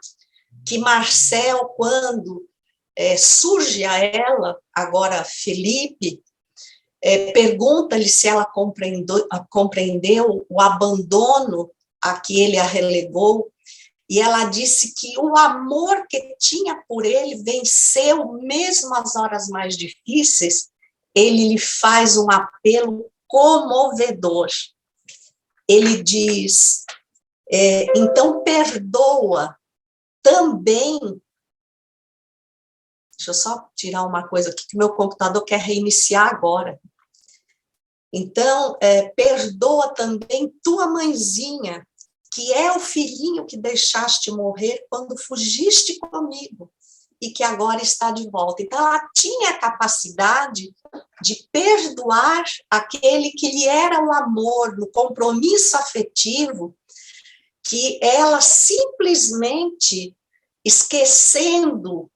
que Marcel, quando surge a ela, agora Felipe, pergunta-lhe se ela compreendeu o abandono a que ele a relegou, e ela disse que o amor que tinha por ele venceu mesmo as horas mais difíceis. Ele lhe faz um apelo comovedor. Ele diz, então perdoa também. Deixa eu só tirar uma coisa aqui, que meu computador quer reiniciar agora. Então, perdoa também tua mãezinha, que é o filhinho que deixaste morrer quando fugiste comigo, e que agora está de volta. Então, ela tinha a capacidade de perdoar aquele que lhe era o amor, no compromisso afetivo, que ela simplesmente, esquecendo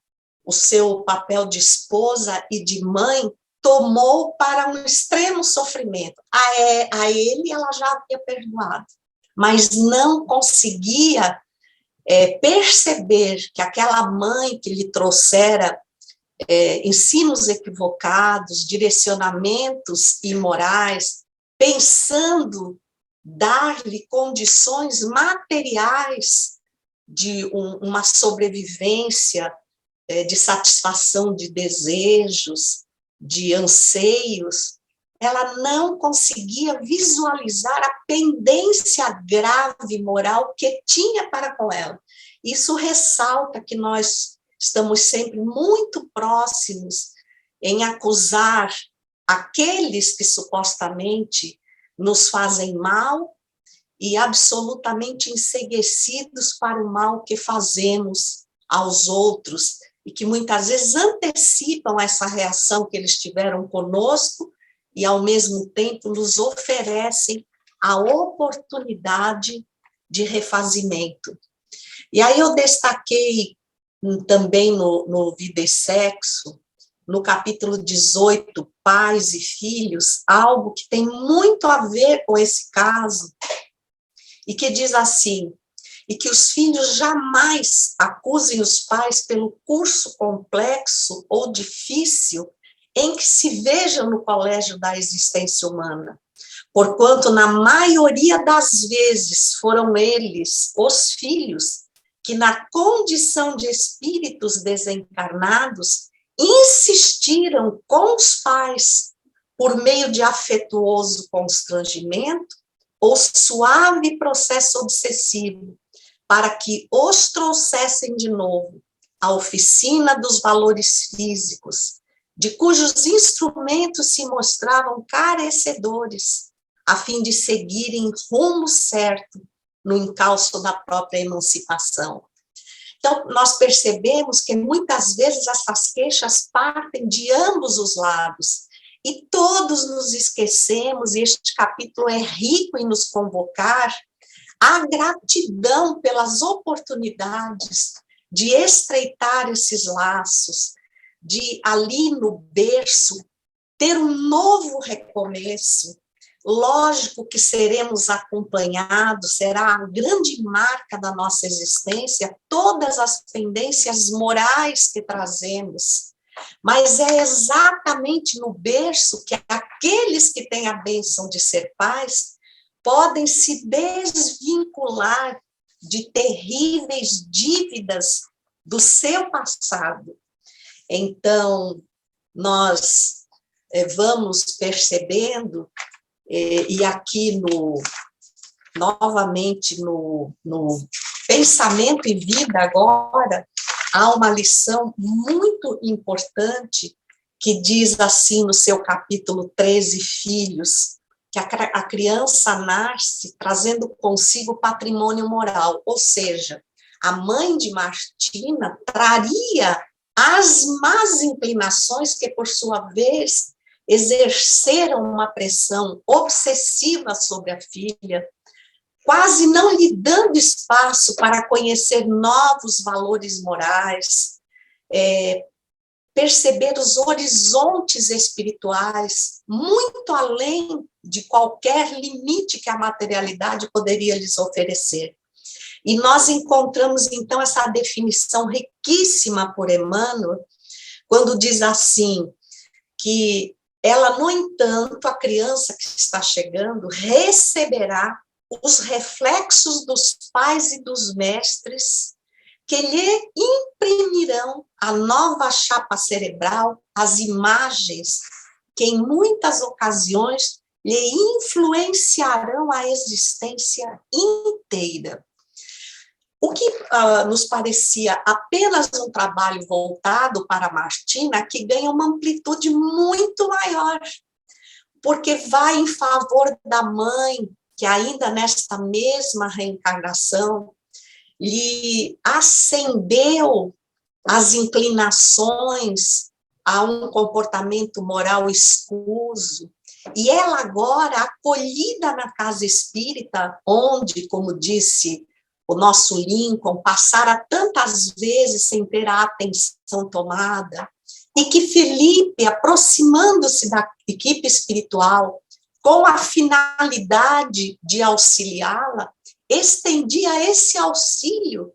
o seu papel de esposa e de mãe, tomou para um extremo sofrimento. A ele ela já havia perdoado, mas não conseguia perceber que aquela mãe que lhe trouxera ensinos equivocados, direcionamentos imorais, pensando dar-lhe condições materiais de uma sobrevivência, de satisfação de desejos, de anseios, ela não conseguia visualizar a pendência grave moral que tinha para com ela. Isso ressalta que nós estamos sempre muito próximos em acusar aqueles que supostamente nos fazem mal e absolutamente enceguecidos para o mal que fazemos aos outros e que muitas vezes antecipam essa reação que eles tiveram conosco e, ao mesmo tempo, nos oferecem a oportunidade de refazimento. E aí eu destaquei também no Vida e Sexo, no capítulo 18, Pais e Filhos, algo que tem muito a ver com esse caso, e que diz assim: e que os filhos jamais acusem os pais pelo curso complexo ou difícil em que se vejam no colégio da existência humana, porquanto na maioria das vezes foram eles, os filhos, que na condição de espíritos desencarnados insistiram com os pais por meio de afetuoso constrangimento ou suave processo obsessivo, para que os trouxessem de novo à oficina dos valores físicos, de cujos instrumentos se mostravam carecedores, a fim de seguirem rumo certo no encalço da própria emancipação. Então, nós percebemos que muitas vezes essas queixas partem de ambos os lados, e todos nos esquecemos, e este capítulo é rico em nos convocar a gratidão pelas oportunidades de estreitar esses laços, de ali no berço ter um novo recomeço. Lógico que seremos acompanhados, será a grande marca da nossa existência, todas as pendências morais que trazemos. Mas é exatamente no berço que aqueles que têm a bênção de ser pais podem se desvincular de terríveis dívidas do seu passado. Então, nós vamos percebendo, e aqui novamente no Pensamento e Vida agora, há uma lição muito importante que diz assim no seu capítulo 13, Filhos, que a criança nasce trazendo consigo patrimônio moral, ou seja, a mãe de Martina traria as más inclinações que, por sua vez, exerceram uma pressão obsessiva sobre a filha, quase não lhe dando espaço para conhecer novos valores morais, perceber os horizontes espirituais, muito além de qualquer limite que a materialidade poderia lhes oferecer. E nós encontramos, então, essa definição riquíssima por Emmanuel, quando diz assim, que ela, no entanto, a criança que está chegando, receberá os reflexos dos pais e dos mestres que lhe imprimirão a nova chapa cerebral, as imagens que, em muitas ocasiões, lhe influenciarão a existência inteira. O que nos parecia apenas um trabalho voltado para Martina, que ganha uma amplitude muito maior, porque vai em favor da mãe, que ainda nesta mesma reencarnação, lhe acendeu as inclinações a um comportamento moral escuso, e ela agora, acolhida na casa espírita, onde, como disse o nosso Lincoln, passara tantas vezes sem ter a atenção tomada, e que Felipe, aproximando-se da equipe espiritual, com a finalidade de auxiliá-la, estendia esse auxílio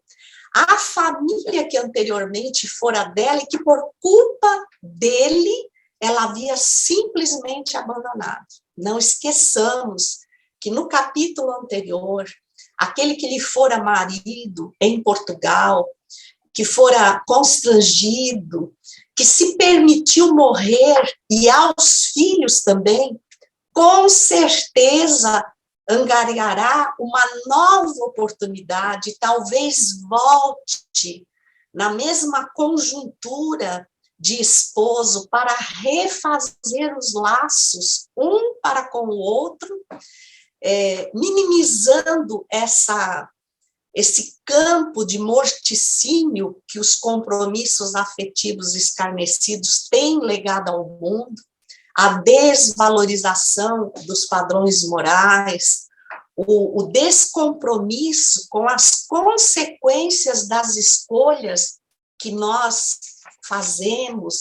à família que anteriormente fora dela e que, por culpa dele, ela havia simplesmente abandonado. Não esqueçamos que no capítulo anterior, aquele que lhe fora marido em Portugal, que fora constrangido, que se permitiu morrer, e aos filhos também, com certeza angariará uma nova oportunidade, talvez volte na mesma conjuntura de esposo para refazer os laços, um para com o outro, minimizando esse campo de morticínio que os compromissos afetivos escarnecidos têm legado ao mundo, a desvalorização dos padrões morais, o descompromisso com as consequências das escolhas que nós fazemos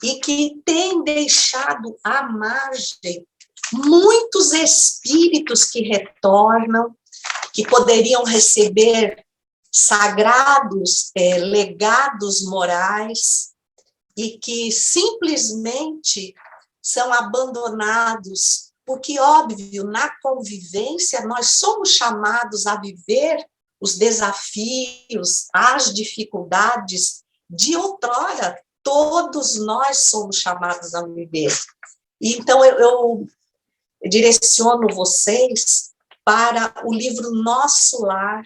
e que tem deixado à margem muitos espíritos que retornam, que poderiam receber sagrados legados morais e que simplesmente são abandonados, porque, óbvio, na convivência nós somos chamados a viver os desafios, as dificuldades de outrora, todos nós somos chamados a viver. Então, eu direciono vocês para o livro Nosso Lar,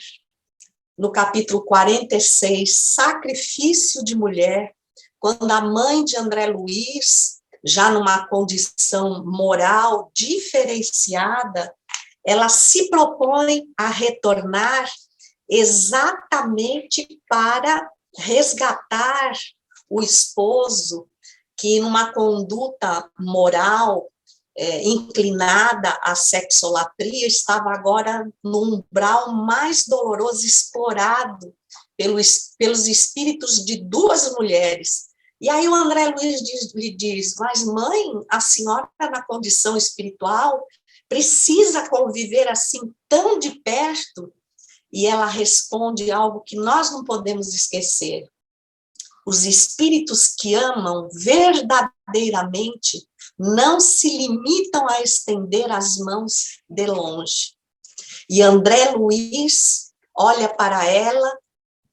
no capítulo 46, Sacrifício de Mulher, quando a mãe de André Luiz, já numa condição moral diferenciada, ela se propõe a retornar exatamente para resgatar o esposo que, numa conduta moral inclinada à sexolatria, estava agora no umbral mais doloroso, explorado pelos espíritos de duas mulheres, E aí o André Luiz lhe diz, mas mãe, a senhora na condição espiritual precisa conviver assim tão de perto? E ela responde algo que nós não podemos esquecer. Os espíritos que amam verdadeiramente não se limitam a estender as mãos de longe. E André Luiz olha para ela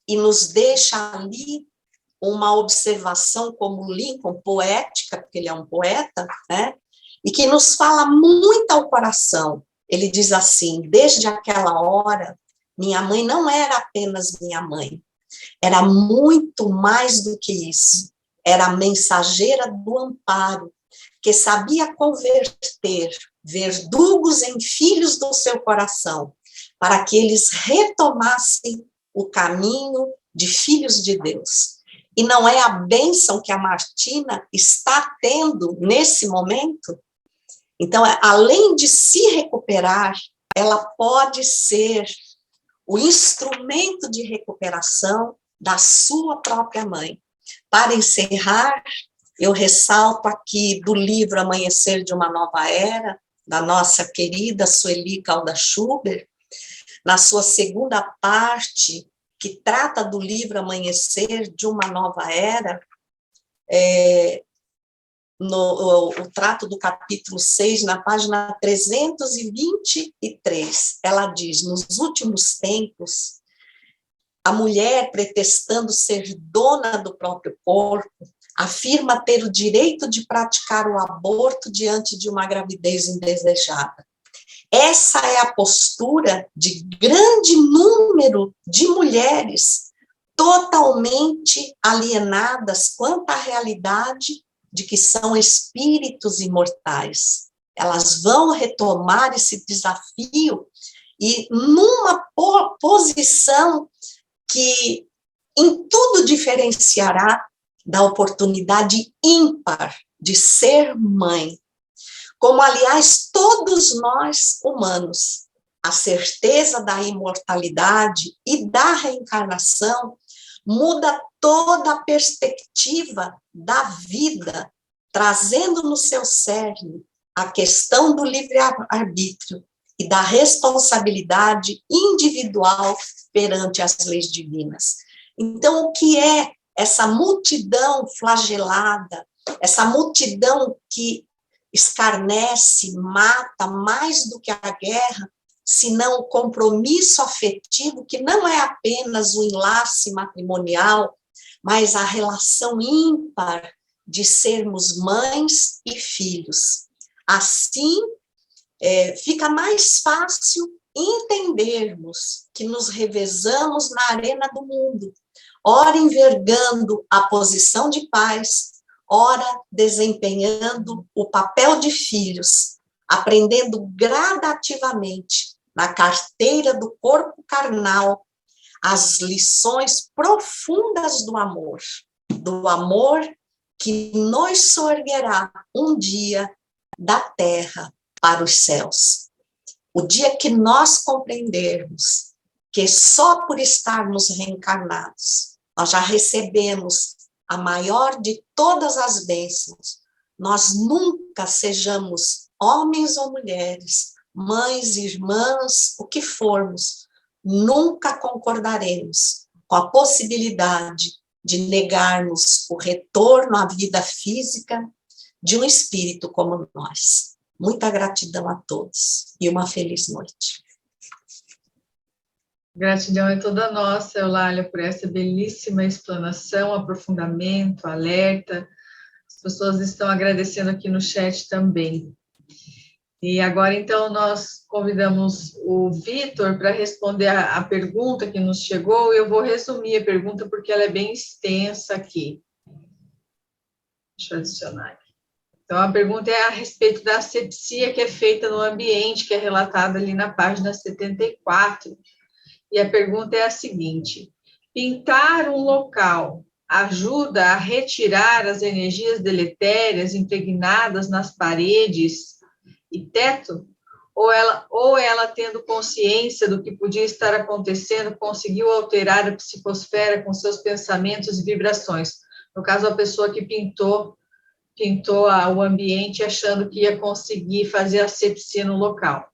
e nos deixa ali uma observação como Lincoln, poética, porque ele é um poeta, né? E que nos fala muito ao coração. Ele diz assim, desde aquela hora, minha mãe não era apenas minha mãe, era muito mais do que isso. Era a mensageira do amparo, que sabia converter verdugos em filhos do seu coração, para que eles retomassem o caminho de filhos de Deus. E não é a bênção que a Martina está tendo nesse momento? Então, além de se recuperar, ela pode ser o instrumento de recuperação da sua própria mãe. Para encerrar, eu ressalto aqui do livro Amanhecer de uma Nova Era, da nossa querida Sueli Caldas Schubert, na sua segunda parte, que trata do livro Amanhecer de uma Nova Era, o trato do capítulo 6, na página 323, ela diz, nos últimos tempos, a mulher, pretextando ser dona do próprio corpo, afirma ter o direito de praticar o aborto diante de uma gravidez indesejada. Essa é a postura de grande número de mulheres totalmente alienadas quanto à realidade de que são espíritos imortais. Elas vão retomar esse desafio e numa posição que em tudo diferenciará da oportunidade ímpar de ser mãe. Como, aliás, todos nós humanos, a certeza da imortalidade e da reencarnação muda toda a perspectiva da vida, trazendo no seu cerne a questão do livre-arbítrio e da responsabilidade individual perante as leis divinas. Então, o que é essa multidão flagelada, essa multidão que escarnece, mata mais do que a guerra, senão o compromisso afetivo, que não é apenas o enlace matrimonial, mas a relação ímpar de sermos mães e filhos. Assim, fica mais fácil entendermos que nos revezamos na arena do mundo, ora envergando a posição de pais, ora desempenhando o papel de filhos, aprendendo gradativamente na carteira do corpo carnal as lições profundas do amor que nos soerguerá um dia da terra para os céus. O dia que nós compreendermos que só por estarmos reencarnados, nós já recebemos a maior de todas as bênçãos, nós nunca sejamos homens ou mulheres, mães, irmãs, o que formos, nunca concordaremos com a possibilidade de negarmos o retorno à vida física de um espírito como nós. Muita gratidão a todos e uma feliz noite. Gratidão é toda nossa, Eulália, por essa belíssima explanação, aprofundamento, alerta. As pessoas estão agradecendo aqui no chat também. E agora, então, nós convidamos o Vitor para responder a pergunta que nos chegou. Eu vou resumir a pergunta porque ela é bem extensa aqui. Deixa eu adicionar aqui. Então, a pergunta é a respeito da asepsia que é feita no ambiente, que é relatada ali na página 74. E a pergunta é a seguinte: pintar um local ajuda a retirar as energias deletérias impregnadas nas paredes e teto? Ou ela, tendo consciência do que podia estar acontecendo, conseguiu alterar a psicosfera com seus pensamentos e vibrações? No caso, a pessoa que pintou o ambiente achando que ia conseguir fazer asepsia no local.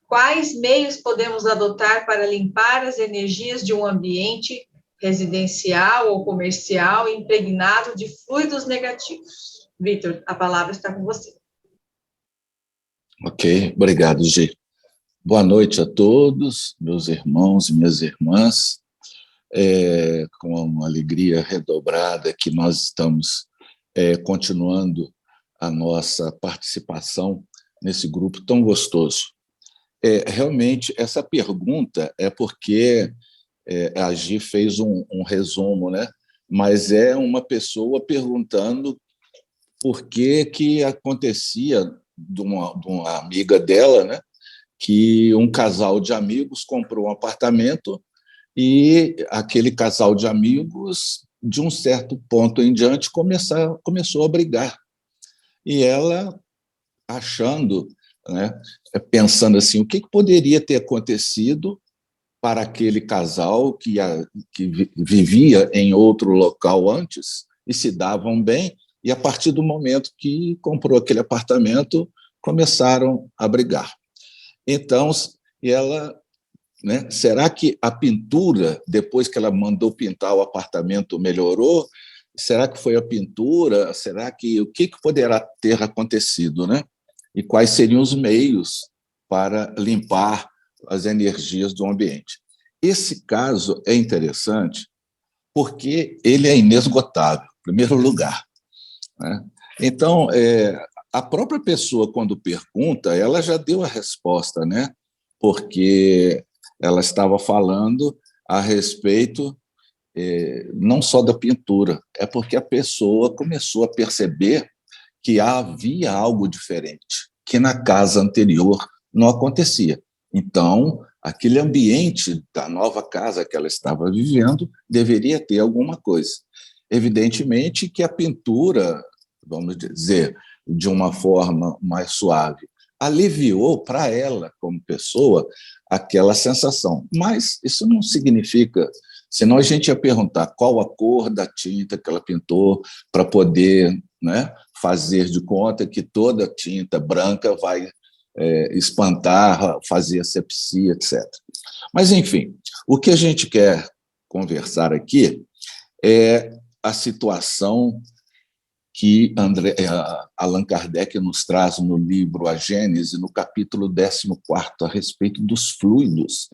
Quais meios podemos adotar para limpar as energias de um ambiente residencial ou comercial impregnado de fluidos negativos? Vitor, a palavra está com você. Ok, obrigado, Gi. Boa noite a todos, meus irmãos e minhas irmãs. Com uma alegria redobrada que nós estamos continuando a nossa participação nesse grupo tão gostoso. Realmente, essa pergunta é porque a Gi fez um resumo, né? Mas é uma pessoa perguntando por que acontecia de uma amiga dela, né? Que um casal de amigos comprou um apartamento e aquele casal de amigos, de um certo ponto em diante, começou a brigar. E ela, achando, né, pensando assim, o que poderia ter acontecido para aquele casal que vivia em outro local antes e se davam bem, e a partir do momento que comprou aquele apartamento, começaram a brigar. Então, ela, né, será que a pintura, depois que ela mandou pintar o apartamento, melhorou? Será que foi a pintura? Será que o que poderá ter acontecido, né? E quais seriam os meios para limpar as energias do ambiente? Esse caso é interessante porque ele é inesgotável, em primeiro lugar, né? Então, a própria pessoa, quando pergunta, ela já deu a resposta, né? Porque ela estava falando a respeito não só da pintura, é porque a pessoa começou a perceber que havia algo diferente, que na casa anterior não acontecia. Então, aquele ambiente da nova casa que ela estava vivendo deveria ter alguma coisa. Evidentemente que a pintura, vamos dizer, de uma forma mais suave, aliviou para ela, como pessoa, aquela sensação. Mas isso não significa, senão a gente ia perguntar qual a cor da tinta que ela pintou para poder, né, fazer de conta que toda tinta branca vai espantar, fazer asepsia, etc. Mas, enfim, o que a gente quer conversar aqui é a situação que Allan Kardec nos traz no livro A Gênese, no capítulo 14, a respeito dos fluidos,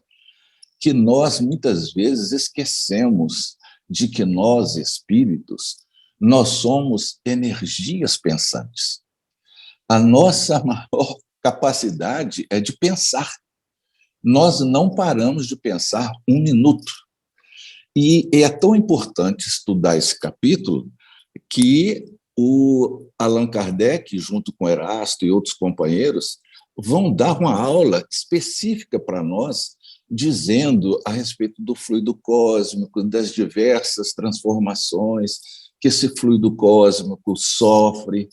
que nós, muitas vezes, esquecemos de que nós, espíritos, nós somos energias pensantes. A nossa maior capacidade é de pensar. Nós não paramos de pensar um minuto. E é tão importante estudar esse capítulo que o Allan Kardec, junto com Erasto e outros companheiros, vão dar uma aula específica para nós, dizendo a respeito do fluido cósmico, das diversas transformações que esse fluido cósmico sofre,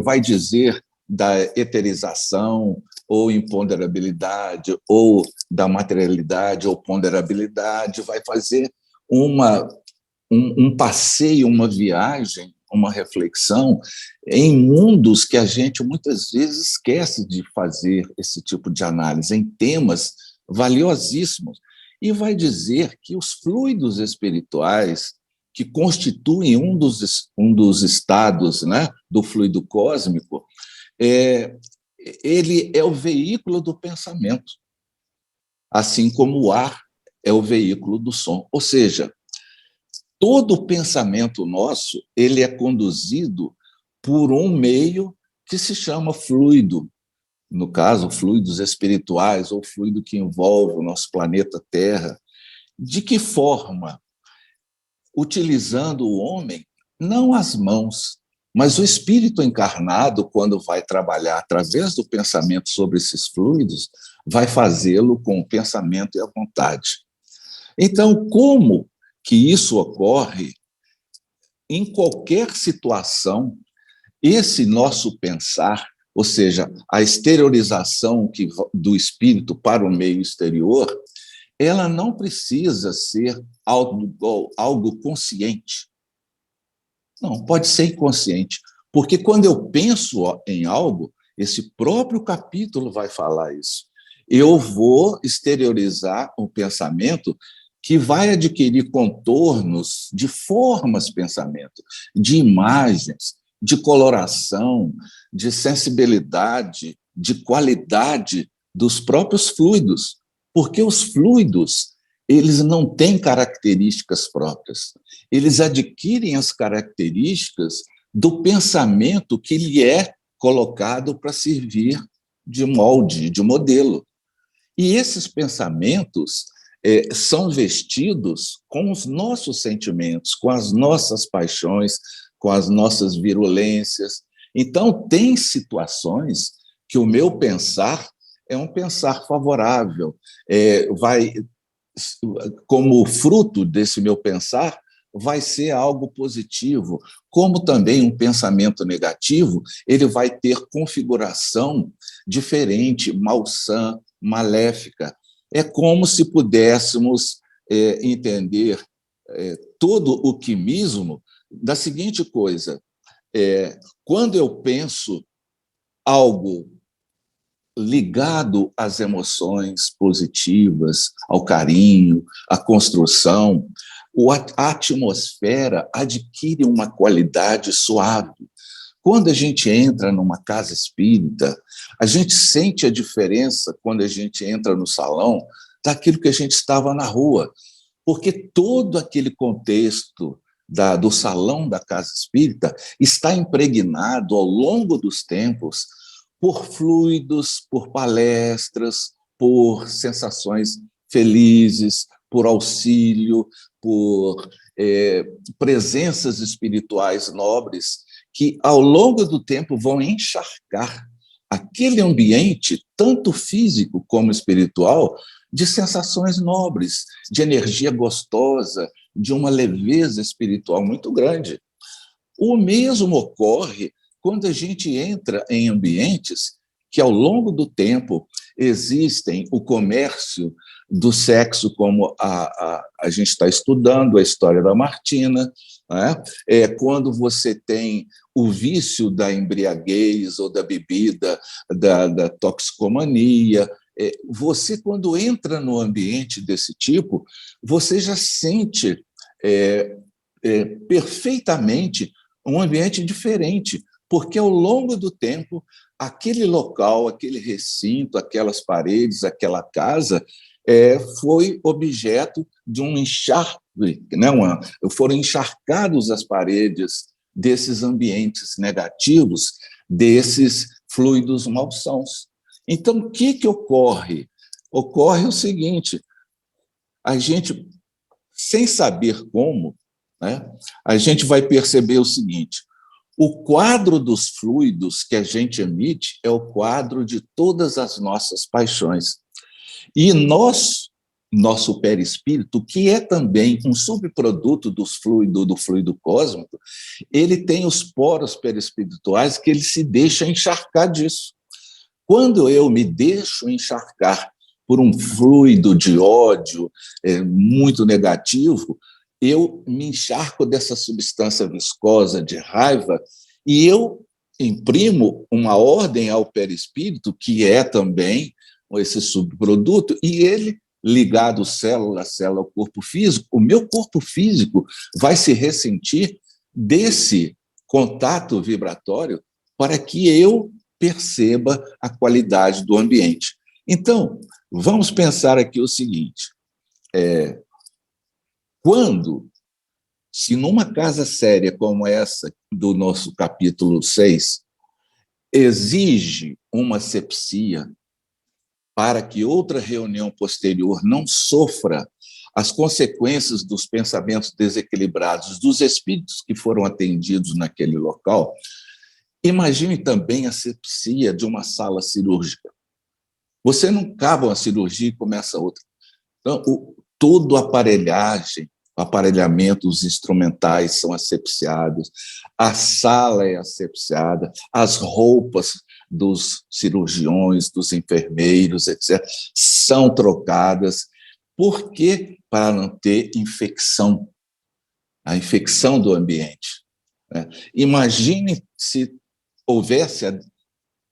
vai dizer da eterização ou imponderabilidade, ou da materialidade ou ponderabilidade, vai fazer um passeio, uma viagem, uma reflexão em mundos que a gente muitas vezes esquece de fazer esse tipo de análise, em temas valiosíssimos. E vai dizer que os fluidos espirituais, que constituem um dos estados, né, do fluido cósmico, ele é o veículo do pensamento, assim como o ar é o veículo do som. Ou seja, todo o pensamento nosso ele é conduzido por um meio que se chama fluido, no caso, fluidos espirituais ou fluido que envolve o nosso planeta Terra. De que forma? Utilizando o homem, não as mãos, mas o espírito encarnado, quando vai trabalhar através do pensamento sobre esses fluidos, vai fazê-lo com o pensamento e a vontade. Então, como que isso ocorre? Em qualquer situação, esse nosso pensar, ou seja, a exteriorização do espírito para o meio exterior, ela não precisa ser algo consciente. Não, pode ser inconsciente, porque quando eu penso em algo, esse próprio capítulo vai falar isso. Eu vou exteriorizar um pensamento que vai adquirir contornos de formas pensamento, de imagens, de coloração, de sensibilidade, de qualidade dos próprios fluidos, porque os fluidos, eles não têm características próprias, eles adquirem as características do pensamento que lhe é colocado para servir de molde, de modelo. E esses pensamentos são vestidos com os nossos sentimentos, com as nossas paixões, com as nossas virulências. Então, tem situações que o meu pensar é um pensar favorável, vai, como fruto desse meu pensar, vai ser algo positivo, como também um pensamento negativo, ele vai ter configuração diferente, malsã, maléfica. É como se pudéssemos entender todo o quimismo da seguinte coisa: quando eu penso algo ligado às emoções positivas, ao carinho, à construção, a atmosfera adquire uma qualidade suave. Quando a gente entra numa casa espírita, a gente sente a diferença quando a gente entra no salão daquilo que a gente estava na rua, porque todo aquele contexto do salão da casa espírita está impregnado ao longo dos tempos por fluidos, por palestras, por sensações felizes, por auxílio, por presenças espirituais nobres que, ao longo do tempo, vão encharcar aquele ambiente, tanto físico como espiritual, de sensações nobres, de energia gostosa, de uma leveza espiritual muito grande. O mesmo ocorre quando a gente entra em ambientes que, ao longo do tempo, existem o comércio do sexo, como a gente está estudando a história da Martina, né? Quando você tem o vício da embriaguez ou da bebida, da toxicomania. Você, quando entra no ambiente desse tipo, você já sente perfeitamente um ambiente diferente, porque, ao longo do tempo, aquele local, aquele recinto, aquelas paredes, aquela casa foi objeto de um encharque, né? Foram encharcados as paredes desses ambientes negativos, desses fluidos malsãos. Então, o que ocorre? Ocorre o seguinte: a gente, sem saber como, né, a gente vai perceber o seguinte: o quadro dos fluidos que a gente emite é o quadro de todas as nossas paixões. E nosso perispírito, que é também um subproduto do fluido cósmico, ele tem os poros perispirituais que ele se deixa encharcar disso. Quando eu me deixo encharcar por um fluido de ódio muito negativo, eu me encharco dessa substância viscosa de raiva e eu imprimo uma ordem ao perispírito, que é também esse subproduto, e ele, ligado célula a célula ao corpo físico, o meu corpo físico vai se ressentir desse contato vibratório para que eu perceba a qualidade do ambiente. Então, vamos pensar aqui o seguinte: se numa casa séria como essa do nosso capítulo 6 exige uma asepsia para que outra reunião posterior não sofra as consequências dos pensamentos desequilibrados dos espíritos que foram atendidos naquele local, imagine também a asepsia de uma sala cirúrgica. Você não acaba uma cirurgia e começa outra. Então, toda a aparelhagem, aparelhamentos instrumentais são asepsiados, a sala é asepsiada, as roupas dos cirurgiões, dos enfermeiros, etc., são trocadas. Por quê? Para não ter infecção, a infecção do ambiente. né? Imagine se houvesse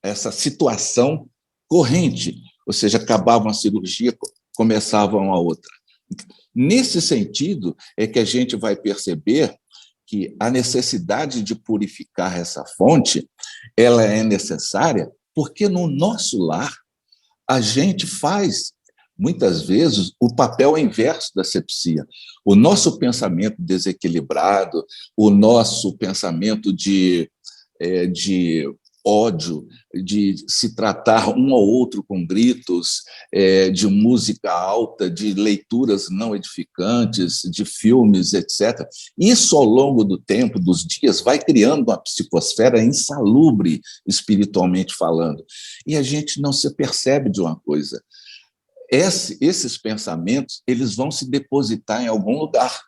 essa situação corrente, ou seja, acabava uma cirurgia, começava uma outra. Nesse sentido, é que a gente vai perceber que a necessidade de purificar essa fonte, ela é necessária porque no nosso lar a gente faz, muitas vezes, o papel inverso da asepsia. O nosso pensamento desequilibrado, o nosso pensamento de ódio, de se tratar um ao outro com gritos, de música alta, de leituras não edificantes, de filmes, etc. Isso, ao longo do tempo, dos dias, vai criando uma psicosfera insalubre, espiritualmente falando. E a gente não se percebe de uma coisa. Esses pensamentos, eles vão se depositar em algum lugar,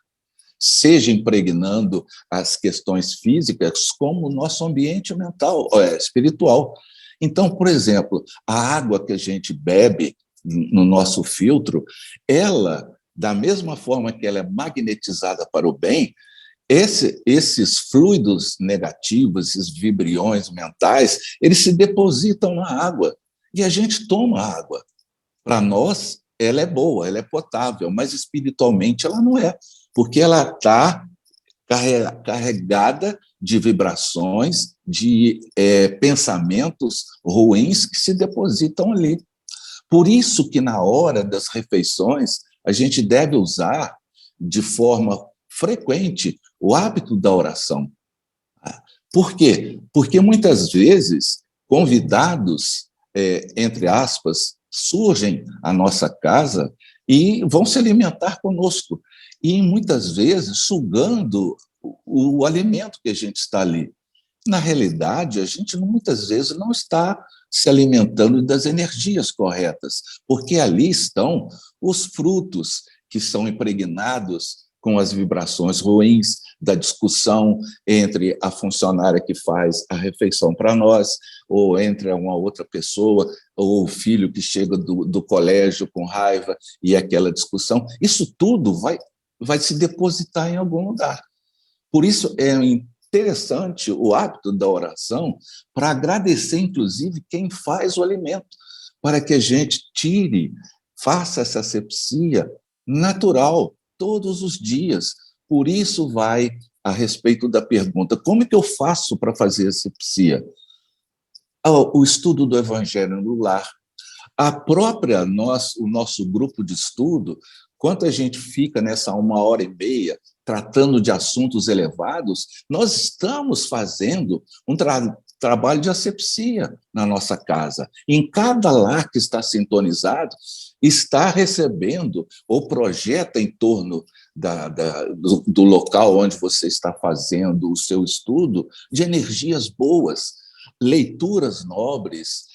seja impregnando as questões físicas, como o nosso ambiente mental, espiritual. Então, por exemplo, a água que a gente bebe no nosso filtro, ela, da mesma forma que ela é magnetizada para o bem, esses fluidos negativos, esses vibriões mentais, eles se depositam na água e a gente toma água. Para nós, ela é boa, ela é potável, mas espiritualmente ela não é, porque ela está carregada de vibrações, de pensamentos ruins que se depositam ali. Por isso que, na hora das refeições, a gente deve usar de forma frequente o hábito da oração. Por quê? Porque, muitas vezes, convidados, entre aspas, surgem à nossa casa e vão se alimentar conosco. E, muitas vezes, sugando o alimento que a gente está ali. Na realidade, a gente muitas vezes não está se alimentando das energias corretas, porque ali estão os frutos que são impregnados com as vibrações ruins da discussão entre a funcionária que faz a refeição para nós, ou entre uma outra pessoa, ou o filho que chega do colégio com raiva e aquela discussão. Isso tudo vai se depositar em algum lugar. Por isso é interessante o hábito da oração para agradecer, inclusive, quem faz o alimento, para que a gente faça essa asepsia natural, todos os dias. Por isso vai a respeito da pergunta, como é que eu faço para fazer asepsia? O estudo do Evangelho no lar, o nosso grupo de estudo, quando a gente fica nessa 1h30 tratando de assuntos elevados, nós estamos fazendo um trabalho de asepsia na nossa casa. Em cada lar que está sintonizado, está recebendo ou projeta em torno do local onde você está fazendo o seu estudo de energias boas, leituras nobres,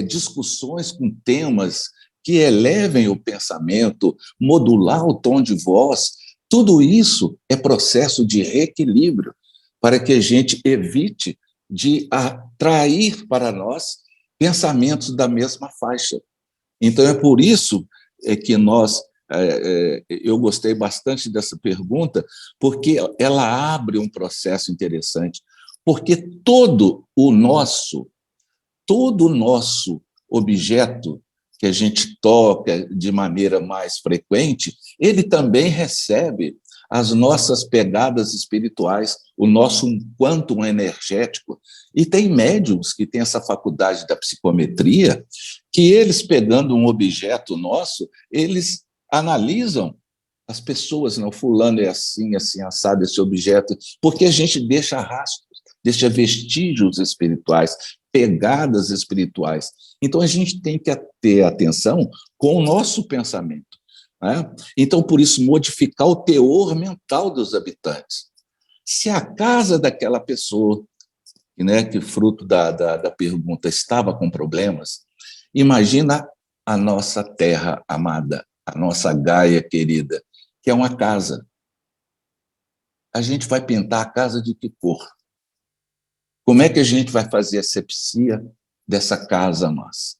discussões com temas que elevem o pensamento, modular o tom de voz. Tudo isso é processo de reequilíbrio para que a gente evite de atrair para nós pensamentos da mesma faixa. Então, é por isso que eu gostei bastante dessa pergunta, porque ela abre um processo interessante, porque todo o nosso objeto que a gente toca de maneira mais frequente, ele também recebe as nossas pegadas espirituais, o nosso quantum energético. E tem médiums que têm essa faculdade da psicometria, que eles, pegando um objeto nosso, eles analisam as pessoas, não, fulano é assim, assim, assado esse objeto, porque a gente deixa rastros, deixa vestígios espirituais, pegadas espirituais. Então, a gente tem que ter atenção com o nosso pensamento, né? Então, por isso, modificar o teor mental dos habitantes. Se a casa daquela pessoa, né, que fruto da pergunta estava com problemas, imagina a nossa terra amada, a nossa Gaia querida, que é uma casa. A gente vai pintar a casa de que cor? Como é que a gente vai fazer a asepsia dessa casa nossa?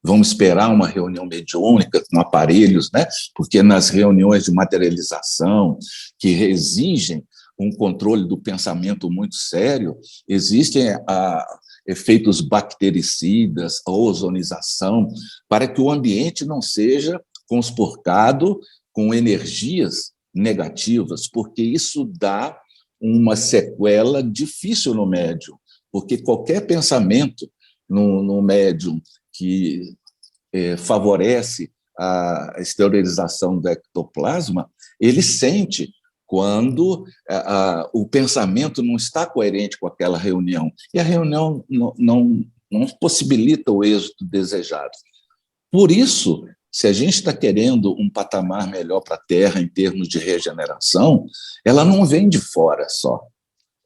Vamos esperar uma reunião mediúnica com aparelhos, né? Porque nas reuniões de materialização que exigem um controle do pensamento muito sério, existem efeitos bactericidas, a ozonização, para que o ambiente não seja conspurcado com energias negativas, porque isso dá uma sequela difícil no médium, porque qualquer pensamento no médium que favorece a esterilização do ectoplasma, ele sente quando o pensamento não está coerente com aquela reunião, e a reunião não possibilita o êxito desejado. Por isso, se a gente está querendo um patamar melhor para a Terra em termos de regeneração, ela não vem de fora só.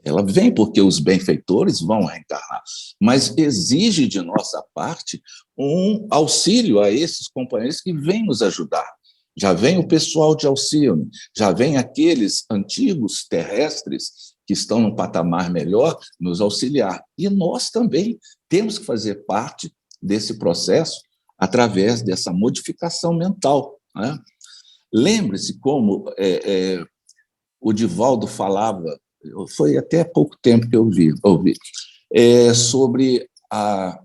Ela vem porque os benfeitores vão reencarnar, mas exige de nossa parte um auxílio a esses companheiros que vêm nos ajudar. Já vem o pessoal de auxílio, já vem aqueles antigos terrestres que estão num patamar melhor nos auxiliar. E nós também temos que fazer parte desse processo através dessa modificação mental, né? Lembre-se como o Divaldo falava, foi até há pouco tempo que eu ouvi sobre a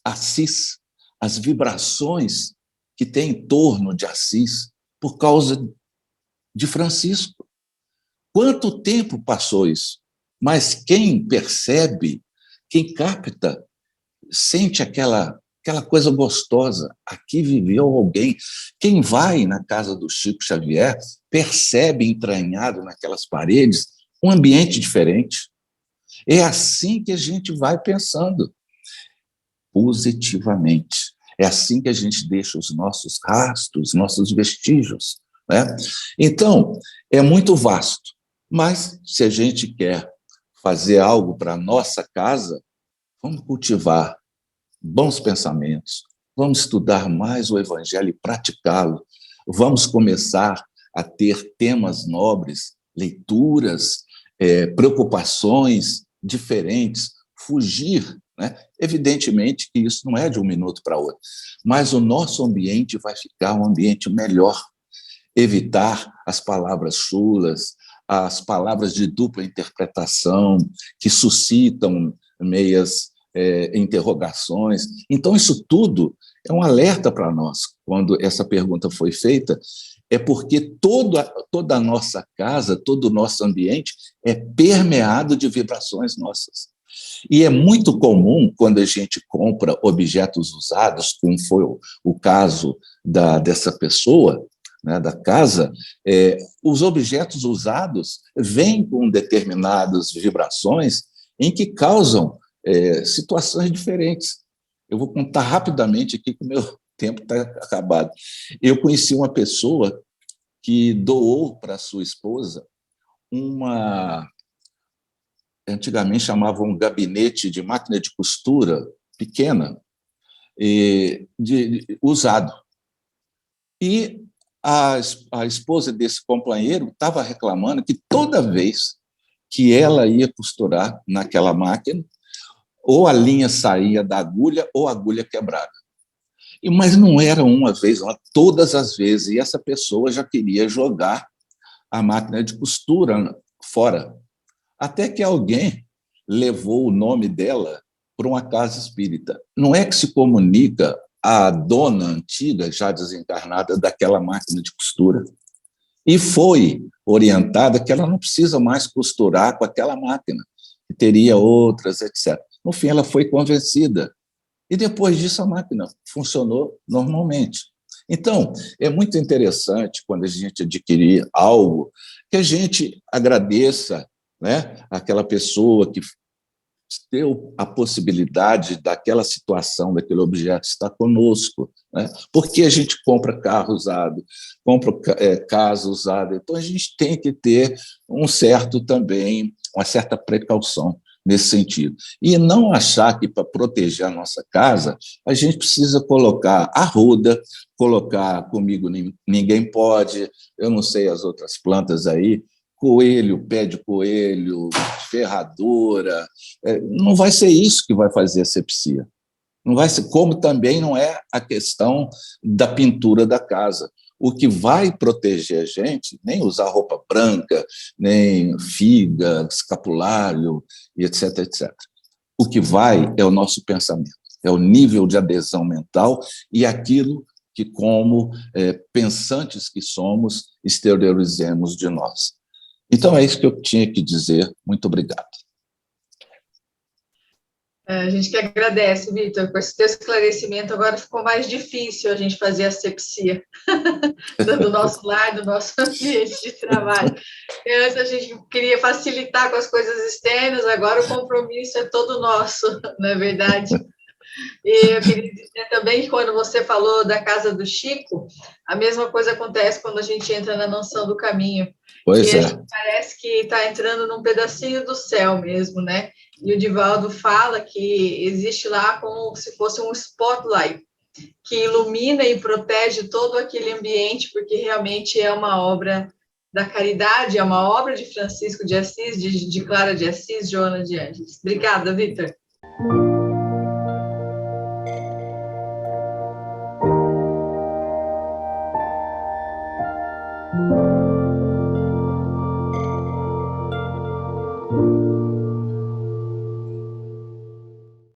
Assis, as vibrações que tem em torno de Assis por causa de Francisco. Quanto tempo passou isso? Mas quem percebe, quem capta, sente aquela coisa gostosa. Aqui viveu alguém. Quem vai na casa do Chico Xavier percebe entranhado naquelas paredes um ambiente diferente. É assim que a gente vai pensando, positivamente. É assim que a gente deixa os nossos rastros, nossos vestígios, né? Então, é muito vasto, mas se a gente quer fazer algo para a nossa casa, vamos cultivar bons pensamentos, vamos estudar mais o Evangelho e praticá-lo, vamos começar a ter temas nobres, leituras, preocupações diferentes, fugir, né? Evidentemente que isso não é de um minuto para outro, mas o nosso ambiente vai ficar um ambiente melhor, evitar as palavras chulas, as palavras de dupla interpretação, que suscitam meias interrogações. Então, isso tudo é um alerta para nós. Quando essa pergunta foi feita, é porque toda a nossa casa, todo o nosso ambiente é permeado de vibrações nossas. E é muito comum, quando a gente compra objetos usados, como foi o caso dessa pessoa, né, da casa, os objetos usados vêm com determinadas vibrações em que causam situações diferentes. Eu vou contar rapidamente aqui, que o meu tempo está acabado. Eu conheci uma pessoa que doou para sua esposa antigamente chamavam um gabinete de máquina de costura pequena, usado. E a esposa desse companheiro estava reclamando que toda vez que ela ia costurar naquela máquina, ou a linha saía da agulha ou a agulha quebrada. Mas não era uma vez, não, todas as vezes. E essa pessoa já queria jogar a máquina de costura fora. Até que alguém levou o nome dela para uma casa espírita. Não é que se comunica a dona antiga, já desencarnada, daquela máquina de costura. E foi orientada que ela não precisa mais costurar com aquela máquina, que teria outras, etc. No fim, ela foi convencida. E depois disso, a máquina funcionou normalmente. Então, é muito interessante, quando a gente adquirir algo, que a gente agradeça, né, aquela pessoa que deu a possibilidade daquela situação, daquele objeto estar conosco, né? Porque a gente compra carro usado, compra casa usada, então a gente tem que ter uma certa precaução nesse sentido. E não achar que, para proteger a nossa casa, a gente precisa colocar arruda, colocar comigo ninguém pode, eu não sei as outras plantas aí, coelho, pé de coelho, ferradura. Não vai ser isso que vai fazer asepsia. Não vai ser, como também não é a questão da pintura da casa. O que vai proteger a gente, nem usar roupa branca, nem figa, escapulário, e etc, etc. O que vai é o nosso pensamento, é o nível de adesão mental e aquilo que, como pensantes que somos, exteriorizemos de nós. Então, é isso que eu tinha que dizer. Muito obrigado. A gente que agradece, Vitor, com esse teu esclarecimento. Agora ficou mais difícil a gente fazer a asepsia do nosso lar, do nosso ambiente de trabalho. E antes a gente queria facilitar com as coisas externas, agora o compromisso é todo nosso, não é verdade? E eu queria dizer também que quando você falou da casa do Chico, a mesma coisa acontece quando a gente entra na Mansão do Caminho. Pois que é. a gente parece que está entrando num pedacinho do céu mesmo, né? E o Divaldo fala que existe lá como se fosse um spotlight que ilumina e protege todo aquele ambiente, porque realmente é uma obra da caridade, é uma obra de Francisco de Assis, de Clara de Assis, Joana de Ângeles. Obrigada, Vitor.